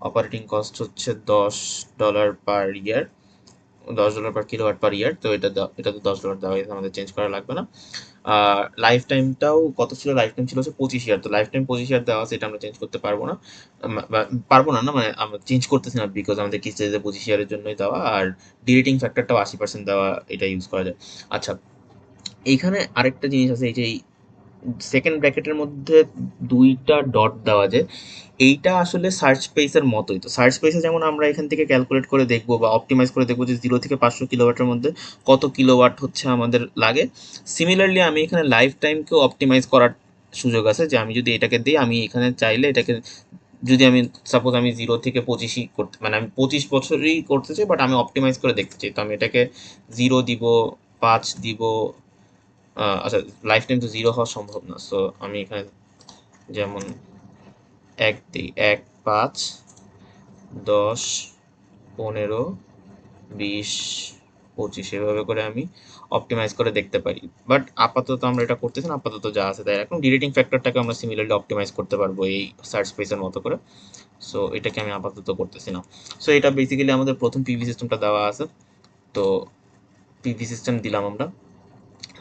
অপারেটিং কস্ট হচ্ছে $10 পার ইয়ার, $10 পার কিলোওয়াট পার ইয়ার। তো এটা তো $10 দেওয়া হয়েছে, আমাদের চেঞ্জ করা লাগবে না। আর লাইফ টাইমটাও কত ছিল, লাইফ টাইম ছিল হচ্ছে 25 ইয়ার। তো লাইফ টাইম 25 ইয়ার দেওয়া আছে, এটা আমরা চেঞ্জ করতে পারবো না। পারবো না, না মানে আমরা চেঞ্জ করতেছি না বিকজ আমাদের কিস্তিতে 25 ইয়ারের জন্যই দেওয়া। আর ডিরেটিং ফ্যাক্টরটাও 80% দেওয়া, এটা ইউজ করা যায়। আচ্ছা, এইখানে আরেকটা জিনিস আছে, এই যে সেকেন্ড ব্র্যাকেটের মধ্যে দুইটা ডট দেওয়া, যে এইটা আসলে সার্চ স্পেসের মতোই। তো সার্চ স্পেসে যেমন আমরা এখান থেকে ক্যালকুলেট করে দেখবো বা অপটিমাইজ করে দেখবো যে 0 থেকে 500 কিলোওয়াটের মধ্যে কত কিলোওয়াট হচ্ছে আমাদের লাগে। সিমিলারলি আমি এখানে লাইফ টাইমকেও অপটিমাইজ করার সুযোগ আছে, যে আমি যদি এটাকে দিই, আমি এখানে চাইলে এটাকে যদি আমি সাপোজ আমি 0 থেকে 25ই করতে, মানে আমি 25 বছরই করতে চাই, বাট আমি অপটিমাইজ করে দেখতে চাই। তো আমি এটাকে 0 দিব, 5 দিব। আচ্ছা, লাইফ টাইম তো 0 হওয়া সম্ভব না। সো আমি এখানে যেমন 1 দিই, 1, 5, 10, 15, 20, 25 এভাবে করে আমি অপটিমাইজ করে দেখতে পারি। বাট আপাতত আমরা এটা করতেছি না, আপাতত যা আছে তাই এখন ডিরেটিং ফ্যাক্টরটাকে আমরা সিমিলারলি অপটিমাইজ করতে পারবো এই সার্চ স্পেসের মতো করে। সো এটাকে আমি আপাতত করতেছি না। সো এটা বেসিক্যালি আমাদের প্রথম পিভি সিস্টেমটা দেওয়া আছে। তো পিভি সিস্টেম দিলাম আমরা।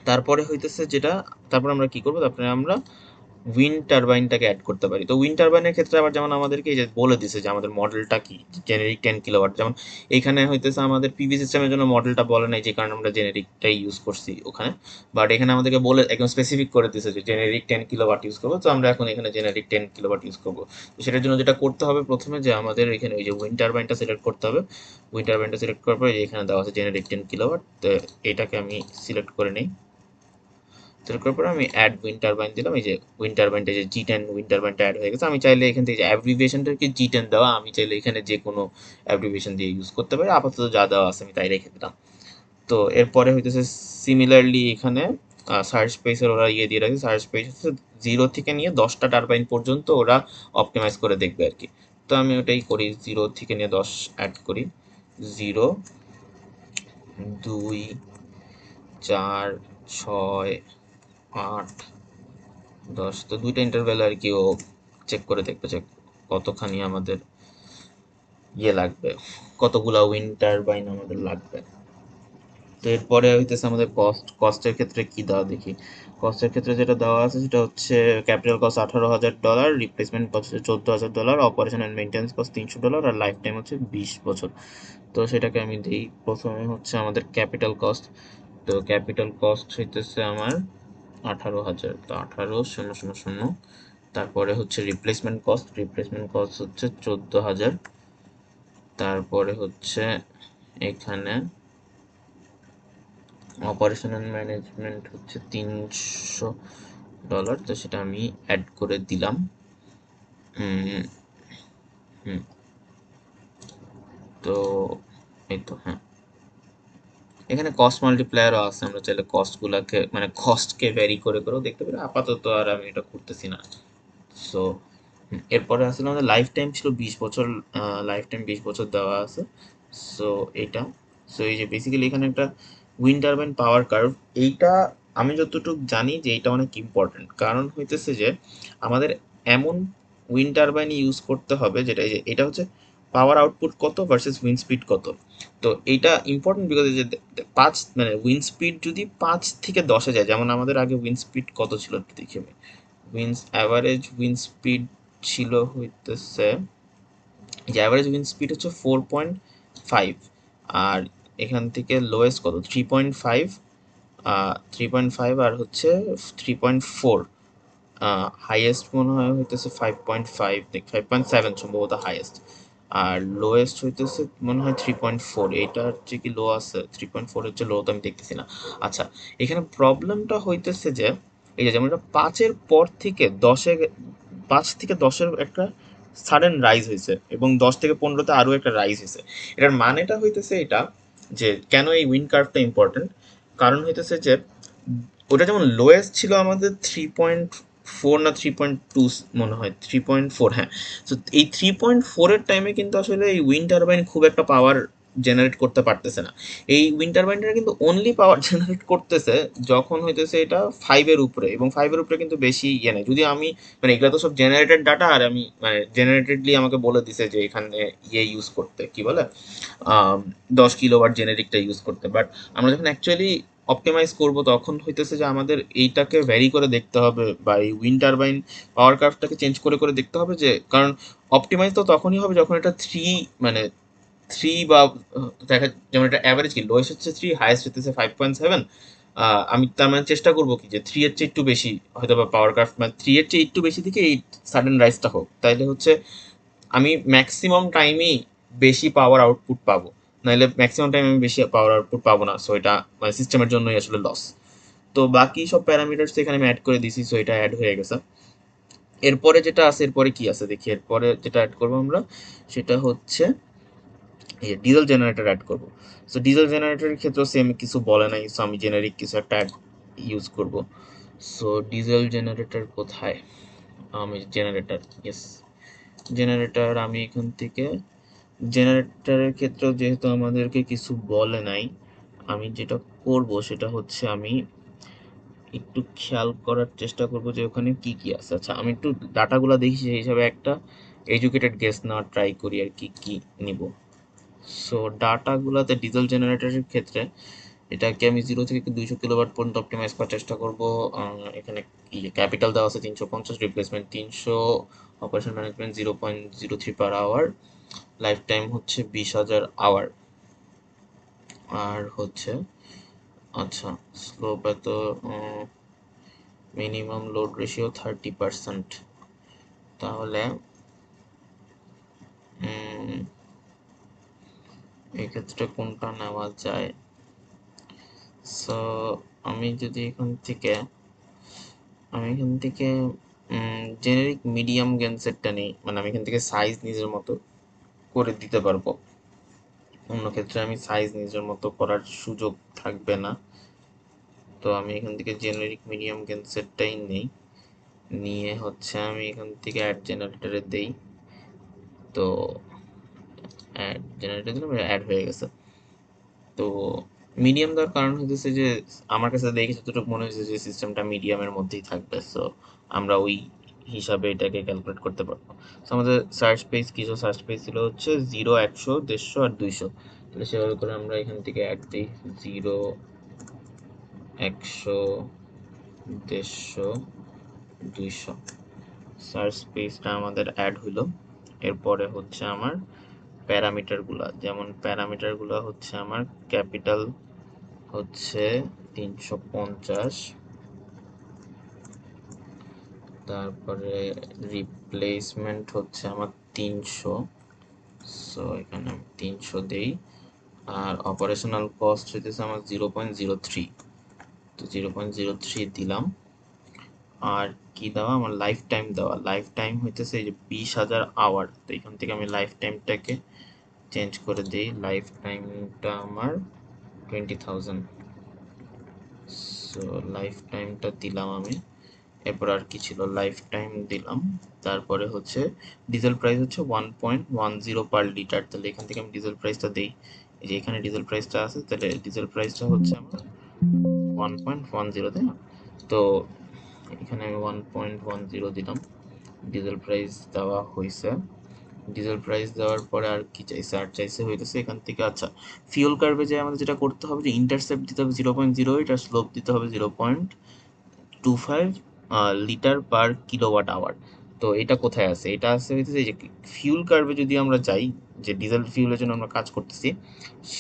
তারপরে হইতেছে যেটা, তারপর আমরা কি করবো, তারপরে আমরা উইন্ড টারবাইনটাকে অ্যাড করতে পারি। তো উইন্ড টারবাইনের ক্ষেত্রে আবার যেমন আমাদেরকে এই যে বলে দিছে যে আমাদের মডেলটা কি, জেনেরিক 10 কিলোওয়াট। যেমন এইখানে হইতেছে আমাদের পিভি সিস্টেমের জন্য মডেলটা বলে নাই, যে কারণে আমরা জেনেরিকটাই ইউজ করছি ওখানে। বাট এখানে আমাদেরকে বলে একদম স্পেসিফিক করে দিছে যে জেনেরিক 10 কিলোওয়াট ইউজ করবো। তো আমরা এখন এখানে জেনেরিক 10 কিলোওয়াট ইউজ করবো। তো সেটার জন্য যেটা করতে হবে প্রথমে, যে আমাদের এখানে ওই যে উইন্ড টারবাইনটা সিলেক্ট করতে হবে। উইন্ড টারবাইনটা সিলেক্ট করার পরে এখানে দেওয়া আছে জেনেরিক 10 কিলোওয়াট। তো এটাকে আমি সিলেক্ট করে নিই। সিলেক্ট করার পরে আমি অ্যাড উইন্ড টারবাইন দিলাম। এই যে উইন্ড টারবাইনটা, যে জি10 উইন্ড টারবাইনটা অ্যাড হয়ে গেছে। আমি চাইলে এখান থেকে যে অ্যাব্রিভিয়েশনটাকে জি10 দেওয়া, আমি চাইলে এখানে যে কোনো অ্যাব্রিভিয়েশন দিয়ে ইউজ করতে পারি। আপাতত যা দেওয়া আছে আমি তাই রেখে দিলাম। তো এরপরে হইতেছে সিমিলারলি এখানে সার্চ স্পেসের ওরা ইয়ে দিয়ে রাখছে, সার্চ স্পেস হচ্ছে 0 থেকে নিয়ে 10টা টারবাইন পর্যন্ত ওরা অপটিমাইজ করে দেখবে আর কি। তো আমি ওটাই করি, 0 থেকে নিয়ে 10 অ্যাড করি। 0, 2, 4, 6, 8, 10। তো দুইটা ইন্টারভ্যাল আর কি ও চেক করে দেখবে যে কতখানি আমাদের ইয়ে লাগবে, কতগুলা উইন্ড টারবাইন আমাদের লাগবে। তো এরপরে হইতেছে আমাদের কস্টের ক্ষেত্রে কি দেওয়া দেখি। কস্টের ক্ষেত্রে যেটা দেওয়া আছে সেটা হচ্ছে capital cost $18,000, replacement cost $14,000, operation and maintenance cost $300, আর লাইফ টাইম হচ্ছে 20 বছর। তো সেটাকে আমি দিই। প্রথমে হচ্ছে আমাদের ক্যাপিটাল কস্ট। তো ক্যাপিটাল কস্ট হইতেছে আমার 18,000, তো 18,000,000। তারপরে হচ্ছে রিপ্লেসমেন্ট কস্ট হচ্ছে 14,000। তারপরে হচ্ছে এখানে অপারেশন অ্যান্ড ম্যানেজমেন্ট হচ্ছে $300, তো সেটা আমি অ্যাড করে দিলাম। হুম হুম তো এই তো হ্যাঁ, এখানে কস্ট মাল্টিপ্লায়ারও আছে, আমরা চাইলে কস্টগুলোকে মানে কস্টকে ভ্যারি করে করেও দেখতে পারি। আপাতত আর আমি এটা করতেছি না। সো এরপরে আসলে আমাদের লাইফ টাইম ছিল 20 বছর। লাইফ টাইম 20 বছর দেওয়া আছে। সো এইটা, সো এই যে বেসিক্যালি এখানে একটা উইন্ড টারবাইন পাওয়ার কার্ভ। এইটা আমি যতটুকু জানি যে এটা অনেক ইম্পর্টেন্ট, কারণ হইতেছে যে আমাদের এমন উইন্ড টারবাইন ইউজ করতে হবে যেটা এই যে এটা হচ্ছে পাওয়ার আউটপুট কত ভার্সেস উইন্ড স্পিড কত। তো এইটা ইম্পর্টেন্ট বিকজ যে পাঁচ মানে উইন্ড স্পিড যদি 5 থেকে 10-এ যায়, যেমন আমাদের আগে উইন্ড স্পিড কত ছিল একটু দেখি আমি। অ্যাভারেজ উইন্ড স্পিড ছিল হইতেছে, যে অ্যাভারেজ উইন্ড স্পিড হচ্ছে 4.5, আর এখান থেকে লোয়েস্ট কত 3.5। 3.5 আর হচ্ছে 3.4। হাইয়েস্ট মনে হয় হইতেছে 5.5, 5.7 সম্ভবত হাইয়েস্ট। আর লোয়েস্ট হইতেছে মনে হয় 3.4। এইটা হচ্ছে কি লো আছে, 3.4 হচ্ছে লো, তো আমি দেখতেছি না। আচ্ছা, এখানে প্রবলেমটা হইতেছে যে এই যে যেমন এটা 5 থেকে 10-এর একটা সাডেন রাইজ হয়েছে, এবং 10 থেকে 15-তে আরও একটা রাইজ হয়েছে। এটার মানেটা হইতেছে এটা, যে কেন এই উইন্ড কার্ভটা ইম্পর্টেন্ট। কারণ হইতেছে যে ওটা যেমন লোয়েস্ট ছিল আমাদের 3.4 না 3.2, মনে হয় 3.4, হ্যাঁ। তো এই 3.4-এর টাইমে কিন্তু আসলে এই উইন্ড টারবাইন খুব একটা পাওয়ার জেনারেট করতে পারতেছে না। এই উইন্ড টারবাইনটা কিন্তু অনলি পাওয়ার জেনারেট করতেছে যখন হইতেছে এটা 5-এর উপরে, এবং 5-এর উপরে কিন্তু বেশি ইয়ে নেই। যদি আমি মানে এগুলো তো সব জেনারেটেড ডাটা, আর আমি মানে জেনারেটেডলি আমাকে বলে দিছে যে এখানে ইয়ে ইউজ করতে, কি বলে 10 কিলোওয়াট জেনেরিকটা ইউজ করতে। বাট আমরা যখন অ্যাকচুয়ালি অপটিমাইজ করব তখন হইতেছে যে আমাদের এইটাকে ভ্যারি করে দেখতে হবে, বা এই উইন্ড টারবাইন পাওয়ার কার্ভটাকে চেঞ্জ করে করে দেখতে হবে, যে কারণ অপটিমাইজ তো তখনই হবে যখন এটা মানে থ্রি বা দেখা, যেমন এটা অ্যাভারেজ কি লোয়েস্ট হচ্ছে 3, হাইয়েস্ট হচ্ছে 5.7। আমি তার মানে চেষ্টা করবো কি যে 3-এর চেয়ে একটু বেশি হয়তো বা পাওয়ার কার্ভ, মানে 3-এর চেয়ে একটু বেশি থেকে এই সাডেন রাইজটা হোক, তাইলে হচ্ছে আমি ম্যাক্সিমাম টাইমেই বেশি পাওয়ার আউটপুট পাবো। নাহলে ম্যাক্সিমাম টাইম আমি বেশি পাওয়ার আউটপুট পাবো না, সো এটা মানে সিস্টেমের জন্যই আসলে লস। তো বাকি সব প্যারামিটার্স এখানে আমি অ্যাড করে দিছি, সো এটা অ্যাড হয়ে গেছে। এরপরে যেটা আছে, এরপরে কি আছে দেখি। এরপরে যেটা অ্যাড করবো আমরা সেটা হচ্ছে এই ডিজেল জেনারেটর অ্যাড করবো। সো ডিজেল জেনারেটরের ক্ষেত্রেও সেম কিছু বলে নাই, সো আমি জেনারিক কিছু একটা ইউজ করব। সো ডিজেল জেনারেটর কোথায়, আমি জেনারেটর, ইয়েস, জেনারেটর। আমি এখান থেকে জেনারেটরের ক্ষেত্রেও যেহেতু আমাদেরকে কিছু বলে নাই, আমি যেটা করব সেটা হচ্ছে আমি একটু খেয়াল করার চেষ্টা করব যে ওখানে কি কি আছে। আচ্ছা, আমি একটু ডাটাগুলো দেখি, সেই হিসাবে একটা এডুকেটেড গেস নেওয়ার ট্রাই করি আর কি কি নিব। সো ডাটাগুলোতে ডিজেল জেনারেটরের ক্ষেত্রে এটাকে আমি 0 থেকে 200 কিলোওয়াট পর্যন্ত অপটিমাইজ করার চেষ্টা করব। এখানে ক্যাপিটাল দেওয়া আছে 350, replacement 300, operation management 0.03 per hour, lifetime হচ্ছে 20,000 আওয়ার। আর হচ্ছে আচ্ছা, স্লোপ এত, মিনিমাম লোড রেশিও 30%। তাহলে এক্ষেত্রে কোনটা নেওয়া যায়। সো আমি যদি এখান থেকে জেনেরিক মিডিয়াম গেন সেটটা নেই, মানে আমি এখান থেকে সাইজ নিজের মতো করে দিতে পারবো। অন্য ক্ষেত্রে আমি সাইজ নিজের মতো করার সুযোগ থাকবে না। তো আমি এখান থেকে জেনেরিক মিডিয়াম গেন সেটটাই নেই, নিয়ে হচ্ছে আমি এখান থেকে অ্যাড জেনারেটরে দেই। তো অ্যাড জেনারেটর দিলাম, অ্যাড হয়ে গেছে। তো মিডিয়াম দেওয়ার কারণ হচ্ছে যে আমার কাছে দেখে যতটুকু মনে হয়েছে যে সিস্টেমটা মিডিয়ামের মধ্যেই থাকবে, সো আমরা ওই হিসাবে এটাকে ক্যালকুলেট করতে পারবো। সো আমাদের সার্চ পেজ কিছু সার্চ পেজ ছিল হচ্ছে 0, 100, 150 আর 200। তাহলে সেভাবে করে আমরা এখান থেকে অ্যাড দিই 0, 100, 150, 200। সার্চ স্পেসটা আমাদের অ্যাড হইলো। এরপরে হচ্ছে আমার প্যারামিটারগুলা, যেমন প্যারামিটারগুলো হচ্ছে আমার ক্যাপিটাল হচ্ছে 350, তারপরে রিপ্লেসমেন্ট হচ্ছে আমার 300, সো এখানে আমি 300 দেই। আর অপারেশনাল কস্ট হইতেছে আমার 0.03, তো 0.03 দিলাম। আর কি দেওয়া, আমার লাইফ টাইম দেওয়া, লাইফ টাইম হইতেছে এই যে 20,000 আওয়ার। তো এখান থেকে আমি লাইফ টাইমটাকে চেঞ্জ করে দিই, লাইফ টাইমটা আমার 20,000। সো লাইফ টাইমটা দিলাম আমি। এরপর আর কি ছিল, লাইফ টাইম দিলাম। তারপরে হচ্ছে ডিজেল প্রাইস হচ্ছে 1.10 পার লিটার। তাহলে এখান থেকে আমি ডিজেল প্রাইসটা দিই, এই যে এখানে ডিজেল প্রাইসটা আছে, তাহলে ডিজেল প্রাইসটা হচ্ছে আমার 1.10, তাই না? তো এখানে আমি 1.10 দিলাম, ডিজেল প্রাইস দেওয়া হয়েছে। ডিজেল প্রাইস দেওয়ার পরে আর কি চাইছে, আর চাইছে হইতেছে এখান থেকে, আচ্ছা ফিউল কার্ভে যে আমাদের যেটা করতে হবে, যে ইন্টারসেপ্ট দিতে হবে 0.08 আর স্লোপ দিতে হবে 0.25 লিটার পার কিলোওয়াট আওয়ার। তো এটা কোথায় আছে, এটা আছে হইতেছে এই যে ফিউল কার্ভে যদি আমরা যাই, যে ডিজেল ফিউলের জন্য আমরা কাজ করতেছি,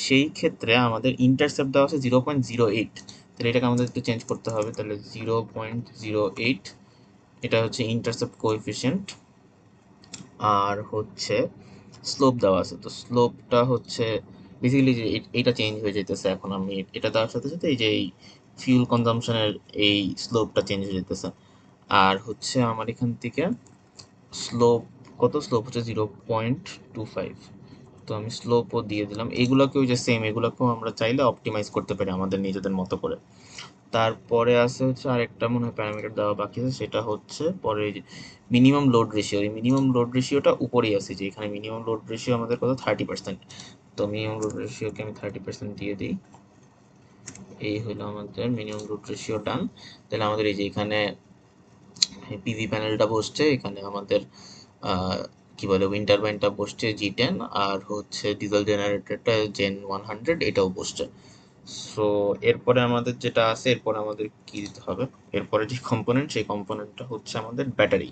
সেই ক্ষেত্রে আমাদের ইন্টারসেপ্ট দেওয়া আছে 0.08। তাহলে এটাকে আমাদের একটু চেঞ্জ করতে হবে, তাহলে 0.08 এটা হচ্ছে ইন্টারসেপ্ট কোএফিসিয়েন্ট। আর হচ্ছে স্লোপ দেওয়া আছে, তো স্লোপটা হচ্ছে বেসিক্যালি যে এটা চেঞ্জ হয়ে যেতেছে এখন, আমি এটা দেওয়ার সাথে সাথে এই যে এই ফিউল কনজাম্পশনের এই স্লোপটা চেঞ্জ হয়ে যেতেছে। আর হচ্ছে আমার এখান থেকে স্লোপ, কত স্লোপ হচ্ছে 0.25, তো আমি স্লোপও দিয়ে দিলাম। এগুলোকেও যে সেম, এগুলোকেও আমরা চাইলে অপটিমাইজ করতে পারি আমাদের নিজেদের মতো করে। তারপরে আছে হচ্ছে আরেকটা মনে হয় প্যারামিটার দেওয়া বাকি আছে, সেটা হচ্ছে পরে যে মিনিমাম লোড রেশিও। এই মিনিমাম লোড রেশিওটা উপরেই আছে, যে এখানে মিনিমাম লোড রেশিও আমাদের কত 30%। তো মিনিমাম লোড রেশিওকে আমি 30% দিয়ে দিই। এই হলো আমাদের মিনিমাম লোড রেশিও ডান। তাহলে আমাদের এই যে এখানে পিভি প্যানেলটা বসছে, এখানে আমাদের কি বলে উইন্ড টারবাইনটা বসছে G10, আর হচ্ছে ডিজেল জেনারেটরটা জেন 100 এটাও বসছে। সো এরপরে আমাদের যেটা আছে, এরপরে আমাদের কি দিতে হবে, এরপরে যে কম্পোনেন্ট, সেই কম্পোনেন্টটা হচ্ছে আমাদের ব্যাটারি।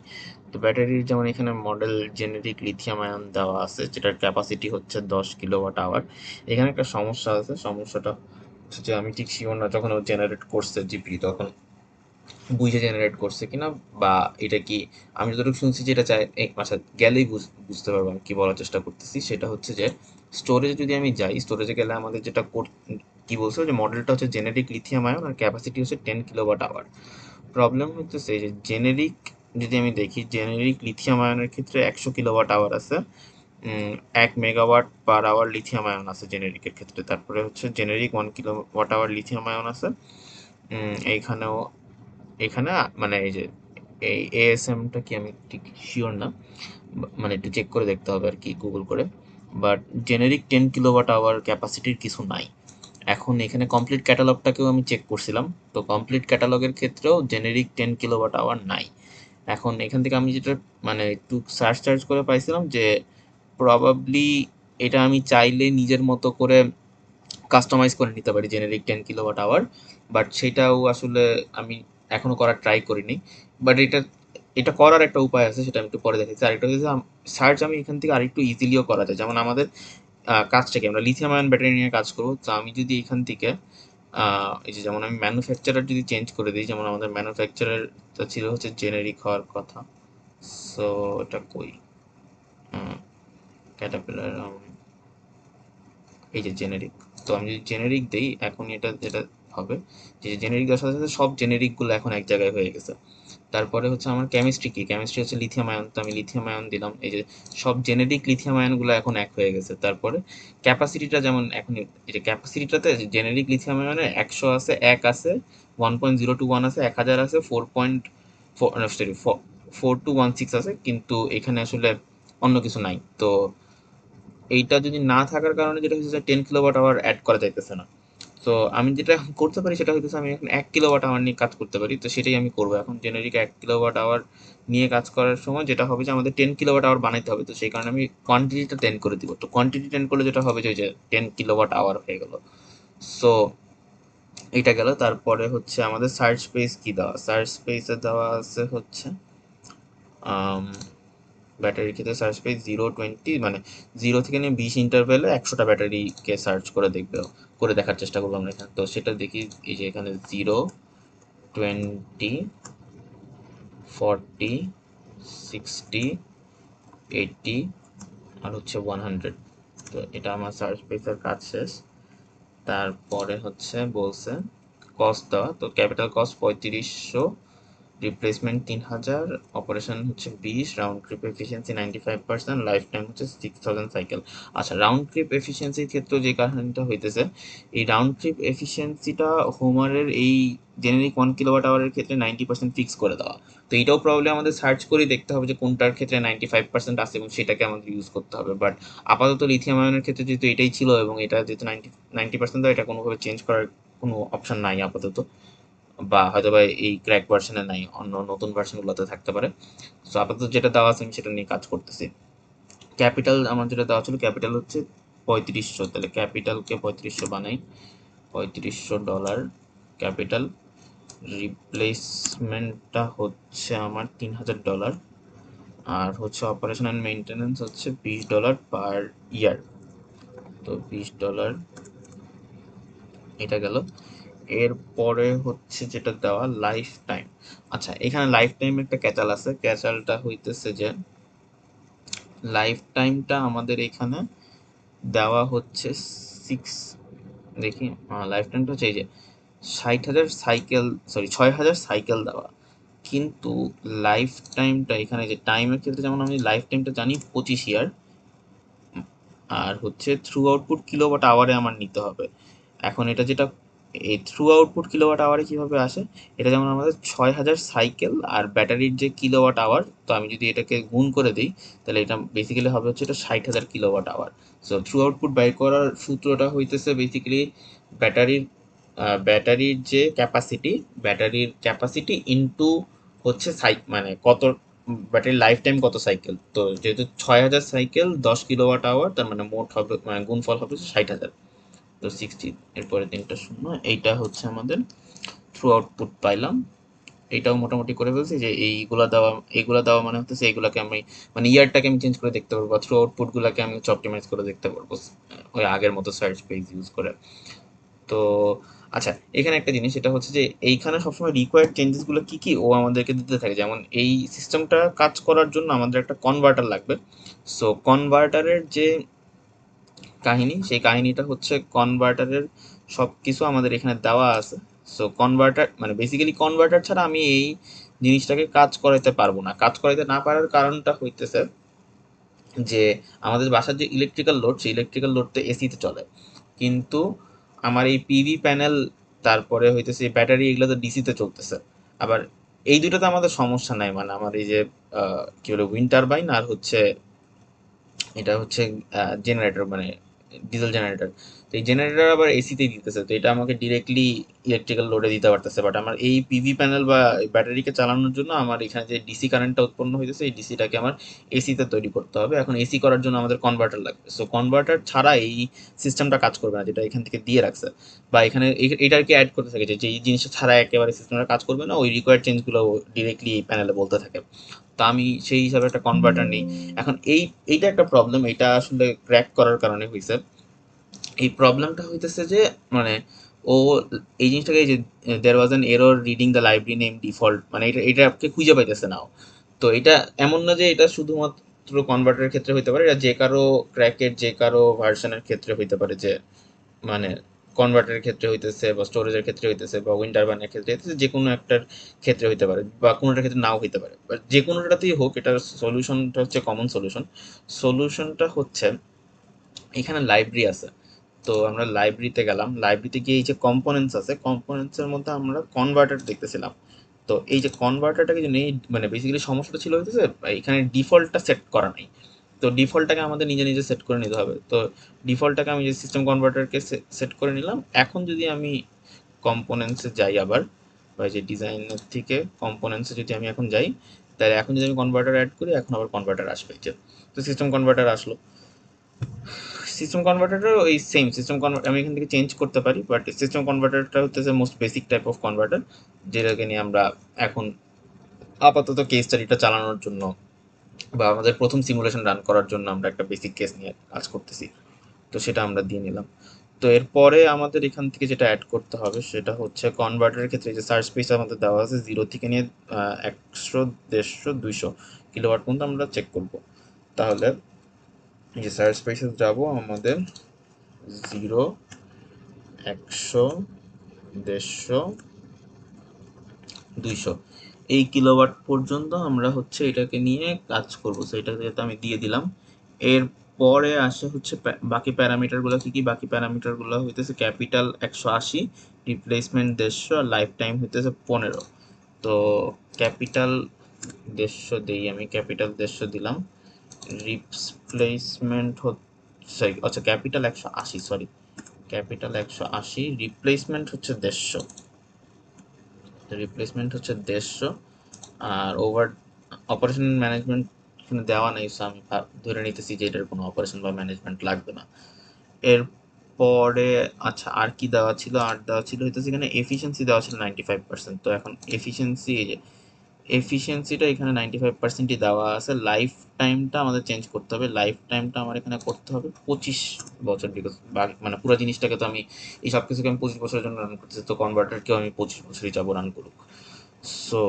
তো ব্যাটারির যেমন এখানে মডেল জেনেরিক লিথিয়াম আয়ন দেওয়া আছে, যেটার ক্যাপাসিটি হচ্ছে 10 কিলোওয়াট আওয়ার। এখানে একটা সমস্যা আছে, সমস্যাটা হচ্ছে যে আমি ঠিক শিওর না যখন ও জেনারেট করছে জিপি, তখন বুঝে জেনারেট করছে কিনা, বা এটা কি, আমি যতটুকু শুনছি যেটা চাই আচ্ছা গেলেই বুঝতে পারবো আমি কি বলার চেষ্টা করতেছি। সেটা হচ্ছে যে স্টোরেজে যদি আমি যাই, স্টোরেজে গেলে আমাদের যেটা কি বলছো, যে মডেলটা হচ্ছে জেনেরিক লিথিয়াম আয়ন আর ক্যাপাসিটি হচ্ছে 10 কিলোওয়াট আওয়ার। প্রবলেম হচ্ছে যে জেনেরিক, যদি আমি দেখি জেনেরিক লিথিয়াম আয়নের ক্ষেত্রে 100 কিলোওয়াট আওয়ার আছে, 1 megawatt per hour lithium ion আছে জেনেরিকের ক্ষেত্রে। তারপরে হচ্ছে generic 1 kilowatt hour lithium ion আছে। এইখানেও, এখানে মানে এই যে এই এএসএমটা কি আমি ঠিক শিওর না, মানে একটু চেক করে দেখতে হবে আর কি গুগল করে। বাট জেনেরিক 10 কিলোওয়াট আওয়ার ক্যাপাসিটির কিছু নাই। এখন এখানে কমপ্লিট ক্যাটালগটাকেও আমি চেক করছিলাম, তো কমপ্লিট ক্যাটালগের ক্ষেত্রেও জেনেরিক 10 কিলোওয়াট আওয়ার নাই। এখন এখান থেকে আমি যেটা মানে একটু সার্চ করে পাইছিলাম যে প্রবাবলি এটা আমি চাইলে নিজের মতো করে কাস্টমাইজ করে নিতে পারি জেনেরিক 10 কিলোওয়াট আওয়ার, বাট সেটাও আসলে আমি এখনো করার ট্রাই করিনি। বাট এটা এটা করার একটা উপায় আছে, সেটা আমি একটু পরে দেখাচ্ছি। আরেকটা হচ্ছে সার্চ আমি এখান থেকে আরেকটু ইজিলিও করা যায়, যেমন আমাদের কাজটাকে আমরা লিথিয়াম আয়ন ব্যাটারি নিয়ে কাজ করবো, তো আমি যদি এখান থেকে এই যে যেমন আমি ম্যানুফ্যাকচারার যদি চেঞ্জ করে দিই, যেমন আমাদের ম্যানুফ্যাকচারার ছিল হচ্ছে জেনেরিক হওয়ার কথা, সো এটা কই, ক্যাটাপিলার, এই যে জেনেরিক। তো আমি যদি জেনেরিক দিই, এখন এটা যেটা হবে, যে জেনেরিক দেওয়ার সাথে সাথে সব জেনেরিকগুলো এখন এক জায়গায় হয়ে গেছে। তারপরে হচ্ছে আমার কেমিস্ট্রি কি, কেমিস্ট্রি হচ্ছে লিথিয়াম আয়ন, তো আমি লিথিয়াম আয়ন দিলাম, এই যে সব জেনেরিক লিথিয়াম আয়নগুলো এখন এক হয়ে গেছে। তারপরে ক্যাপাসিটিটা যেমন এখন, এই যে ক্যাপাসিটিটাতে জেনেরিক লিথিয়াম আয়নের 100 আছে, 1 আছে, 1.021 আছে, 1000 আছে, 4216 আছে, কিন্তু এখানে আসলে অন্য কিছু নাই। তো এইটা যদি না থাকার কারণে যেটা হচ্ছে 10 কিলোওয়াট আওয়ার অ্যাড করা যাইতেছে না। তো আমি যেটা এখন করতে পারি সেটা হইতেছে আমি এখন 1 কিলোওয়াট আওয়ার নিয়ে কাজ করতে পারি, তো সেটাই আমি করবো এখন। জেনারিক 1 কিলোওয়াট আওয়ার নিয়ে কাজ করার সময় যেটা হবে যে আমাদের 10 কিলোওয়াট আওয়ার বানাইতে হবে, তো সেই কারণে আমি কোয়ান্টিটিটা 10 করে দিব। তো কোয়ান্টিটি 10 করলে যেটা হবে যে ওই যে 10 কিলোওয়াট আওয়ার হয়ে গেল। সো এটা গেল। তারপরে হচ্ছে আমাদের সার্চ স্পেস কি দেওয়া, সার্চ স্পেসে দেওয়া আছে হচ্ছে ব্যাটারির ক্ষেত্রে সার্চ স্পেস 0-20, মানে 0 থেকে নিয়ে 20 ইন্টারভ্যালে 100টা ব্যাটারিকে সার্চ করে দেখবে, করে দেখার চেষ্টা করবো আমরা এখানে। তো সেটা দেখি, এই যে এখানে 0, 20, 40, 60, 80 আর হচ্ছে 100। তো এটা আমার সার্চ স্পেসের কাজ শেষ। তারপরে হচ্ছে বলছে কস্ট দেওয়া, তো ক্যাপিটাল কস্ট 3500, রিপ্লেসমেন্ট 3000, অপারেশন হচ্ছে 20, round trip efficiency 95%, life time হচ্ছে 6000 সাইকেল। আচ্ছা, রাউন্ড ট্রিপ এফিসিয়েন্সির ক্ষেত্রে যে কাহিনীটা হইতেছে, এই রাউন্ড ট্রিপ এফিসিয়েন্সিটা হোমারের এই জেনারিক 1 কিলোওয়াট আওয়ারের ক্ষেত্রে 90% ফিক্স করে দেওয়া। তো এইটাও প্রবলেম আমাদের সার্চ করে দেখতে হবে যে কোনটার ক্ষেত্রে 95% আছে এবং সেটাকে আমাদের ইউজ করতে হবে। বাট আপাতত লিথিয়াম আয়নের ক্ষেত্রে যেহেতু এটাই ছিল এবং এটা যেহেতু 90% দেয়, এটা কোনোভাবে চেঞ্জ করার কোনো অপশন নাই আপাতত, বা হয়তো বা এই ক্র্যাক ভার্সনে নাই, অন্য নতুন ভার্সনগুলোতে থাকতে পারে। সো আপাতত যেটা দেওয়া আছে আমি সেটা নিয়ে কাজ করতেছি। ক্যাপিটাল আমার যেটা দেওয়া ছিল, ক্যাপিটাল হচ্ছে 3500, তাহলে ক্যাপিটালকে 3500 বানাই, $3500 ক্যাপিটাল। রিপ্লেসমেন্টটা হচ্ছে আমার $3000, আর হচ্ছে অপারেশন অ্যান্ড মেনটেন্যান্স হচ্ছে $20 পার ইয়ার। তো $20 এটা গেল। এরপরে হচ্ছে যেটা দেওয়া লাইফ টাইম। আচ্ছা, এখানে লাইফ টাইম একটা ক্যাচাল আছে, ক্যাচালটা হইতেছে যে লাইফ টাইমটা আমাদের এখানে দেওয়া হচ্ছে 6, দেখি লাইফ টাইমটা হচ্ছে এই যে 60,000 সাইকেল, সরি 6,000 সাইকেল দেওয়া। কিন্তু লাইফ টাইমটা এখানে যে টাইমের ক্ষেত্রে যেমন আমি লাইফ টাইমটা জানি 25 ইয়ার, আর হচ্ছে থ্রু আউটপুট কিলোওয়াট আওয়ারে আমার নিতে হবে। এখন এটা যেটা এই থ্রু আউটপুট কিলোওয়াট আওয়ারে কীভাবে আসে, এটা যেমন আমাদের 6,000 সাইকেল আর ব্যাটারির যে কিলোওয়াট আওয়ার, তো আমি যদি এটাকে গুণ করে দিই তাহলে এটা বেসিক্যালি হবে হচ্ছে এটা 60,000 kilowatt hour. So throughput by করার সূত্রটা হইতেছে বেসিক্যালি ব্যাটারির ব্যাটারির যে ক্যাপাসিটি, ব্যাটারির ক্যাপাসিটি ইনটু হচ্ছে মানে কত ব্যাটারির লাইফ টাইম কত সাইকেল। তো যেহেতু 6,000 সাইকেল 10 কিলোওয়াট আওয়ার, তার মানে মোট হবে মানে গুণফল হবে 60,000। তো 60, এরপরে 3টা শূন্য, এইটা হচ্ছে আমাদের থ্রু আউটপুট পাইলাম। এইটাও মোটামুটি করে ফেলছি যে এইগুলা দেওয়া মানে হচ্ছে এইগুলাকে আমি মানে ইয়ারটাকে আমি চেঞ্জ করে দেখতে পারবো, বা থ্রু আউটপুটগুলোকে আমি হচ্ছে অপটিমাইজ করে দেখতে পারবো ওই আগের মতো সার্চ পেজ ইউজ করে। তো আচ্ছা, এখানে একটা জিনিস এটা হচ্ছে যে এইখানে সবসময় রিকোয়ার্ড চেঞ্জেসগুলো কি কি ও আমাদেরকে দিতে থাকে। যেমন এই সিস্টেমটা কাজ করার জন্য আমাদের একটা কনভার্টার লাগবে। সো কনভার্টারের যে কাহিনী, সেই কাহিনীটা হচ্ছে কনভার্টারের সব কিছু আমাদের এখানে দেওয়া আছে। সো কনভার্টার মানে বেসিক্যালি কনভার্টার ছাড়া আমি এই জিনিসটাকে কাজ করাইতে পারবো না। কাজ করাইতে না পারার কারণটা হইতেছে যে আমাদের বাসার যে ইলেকট্রিক্যাল লোড, সেই ইলেকট্রিক্যাল লোড তো এসিতে চলে, কিন্তু আমার এই পিভি প্যানেল, তারপরে হইতেছে ব্যাটারি, এগুলো তো ডিসিতে চলতেছে। আবার এই দুটোতে আমাদের সমস্যা নাই, মানে আমার এই যে কি বলে উইন্ড টারবাইন আর হচ্ছে এটা হচ্ছে জেনারেটর, মানে ডিজেল জেনারেটর। তো এই জেনারেটর আবার এসিতেই দিতেছে, তো এটা আমাকে ডিরেক্টলি ইলেকট্রিক্যাল লোডে দিতে পারতেছে। বাট আমার এই পিভি প্যানেল বা ব্যাটারিকে চালানোর জন্য আমার এখানে যে ডিসি কারেন্টটা উৎপন্ন হইতেছে, এই ডিসিটাকে আমার এসিতে তৈরি করতে হবে। এখন এসি করার জন্য আমাদের কনভার্টার লাগবে। সো কনভার্টার ছাড়া এই সিস্টেমটা কাজ করবে না, যেটা এখান থেকে দিয়ে রাখছে, বা এখানে এটাকে অ্যাড করতে থাকে যে এই জিনিসটা ছাড়া একেবারে সিস্টেমটা কাজ করবে না। ওই রিকোয়ার্ড চেঞ্জগুলো ডিরেক্টলি এই প্যানেলে বলতে থাকে। তো আমি সেই হিসাবে একটা কনভার্টার নিই। এখন এইটা একটা প্রবলেম, এটা আসলে ক্র্যাক করার কারণে হয়েছে। এই প্রবলেমটা হইতেছে যে মানে ও এই জিনিসটাকে, এই যে there was an error reading the library name default, মানে এটাকে খুঁজে পাইতেছে না ও। তো এটা এমন না যে এটা শুধুমাত্র কনভার্টারের ক্ষেত্রে হইতে পারে, এটা যে কারো ক্র্যাকের যে কারো ভার্সনের ক্ষেত্রে হইতে পারে, যে মানে কনভার্টারের ক্ষেত্রে হইতেছে বা স্টোরেজের ক্ষেত্রে হইতেছে বা উইন্ড টারবাইনের ক্ষেত্রে হইতেছে, যে কোনো একটার ক্ষেত্রে হইতে পারে বা কোনোটার ক্ষেত্রে নাও হইতে পারে। বাট যে কোনোটাতেই হোক, এটার সলিউশনটা হচ্ছে কমন সলিউশন। সলিউশনটা হচ্ছে এখানে লাইব্রেরি আছে। তো আমরা লাইব্রেরিতে গেলাম, লাইব্রেরিতে গিয়ে এই যে কম্পোনেন্টস আছে, কম্পোনেন্টসের মধ্যে আমরা কনভার্টার দেখতেছিলাম। তো এই যে কনভার্টারটাকে যে নেই, মানে বেসিক্যালি সমস্যাটা ছিল হইতেছে এখানে ডিফল্টটা সেট করা নাই। তো ডিফল্টটাকে আমাদের নিজে নিজে সেট করে নিতে হবে। তো ডিফল্টটাকে আমি যে সিস্টেম কনভার্টারকে সেট করে নিলাম। এখন যদি আমি কম্পোনেন্টসে যাই আবার, বা যে ডিজাইনের থেকে কম্পোনেন্টসে যদি আমি এখন যাই, তাহলে এখন যদি আমি কনভার্টার অ্যাড করি, এখন আবার কনভার্টার আসবে। যে তো সিস্টেম কনভার্টার আসলো। সিস্টেম কনভার্টারও ওই সেম সিস্টেম কনভার্টার আমি এখান থেকে চেঞ্জ করতে পারি, বাট সিস্টেম কনভার্টারটা হচ্ছে most basic type of converter, যেটাকে নিয়ে আমরা এখন আপাতত কেস স্টাডিটা চালানোর জন্য বা আমাদের প্রথম সিমুলেশন রান করার জন্য আমরা একটা বেসিক কেস নিয়ে কাজ করতেছি। তো সেটা আমরা দিয়ে নিলাম। তো এরপরে আমাদের এখান থেকে যেটা অ্যাড করতে হবে সেটা হচ্ছে কনভার্টারের ক্ষেত্রে যে সার্চ স্পেস আমাদের দেওয়া আছে 0 থেকে নিয়ে 100, 150, 200 কিলোওয়াট পর্যন্ত আমরা চেক করব। তাহলে এই যে সার্চ স্পেসে যাব, আমাদের 0, 100, 150, 200 এই কিলোওয়াট পর্যন্ত আমরা হচ্ছে এটাকে নিয়ে কাজ করব। সো এটা যেহেতু আমি দিয়ে দিলাম, এর পরে আসে হচ্ছে বাকি প্যারামিটারগুলো কি কি। বাকি প্যারামিটারগুলো হইতেছে ক্যাপিটাল 180, রিপ্লেসমেন্ট 150, আর লাইফ টাইম হইতেছে 15। তো ক্যাপিটাল 150 দিই, আমি ক্যাপিটাল 150 দিলাম। রিপ্লেসমেন্ট হচ্ছে, আচ্ছা ক্যাপিটাল 180, সরি ক্যাপিটাল 180, রিপ্লেসমেন্ট হচ্ছে 150। রিপ্লেসমেন্ট হচ্ছে 150, আর ওভার অপারেশন ম্যানেজমেন্ট এখানে দেওয়া নেই, সো আমি ধরে নিতেছি যে এটার কোনো অপারেশন বা ম্যানেজমেন্ট লাগবে না। এরপরে আচ্ছা আর কি দেওয়া ছিল, আর দেওয়া ছিল হইতেছে এখানে এফিসিয়েন্সি দেওয়া ছিল 95%। তো এখন এফিসিয়েন্সি, এই যে এফিসিয়েন্সিটা এখানে 95%ই দেওয়া আছে। লাইফ টাইমটা আমাদের চেঞ্জ করতে হবে। লাইফ টাইমটা আমার এখানে করতে হবে 25 বছর, বিকজ মানে পুরো জিনিসটাকে তো আমি এই সব কিছুকে আমি 25 বছরের জন্য রান করতেছি, তো কনভার্টারকেও আমি 25 বছরই যাবো রান করুক। সো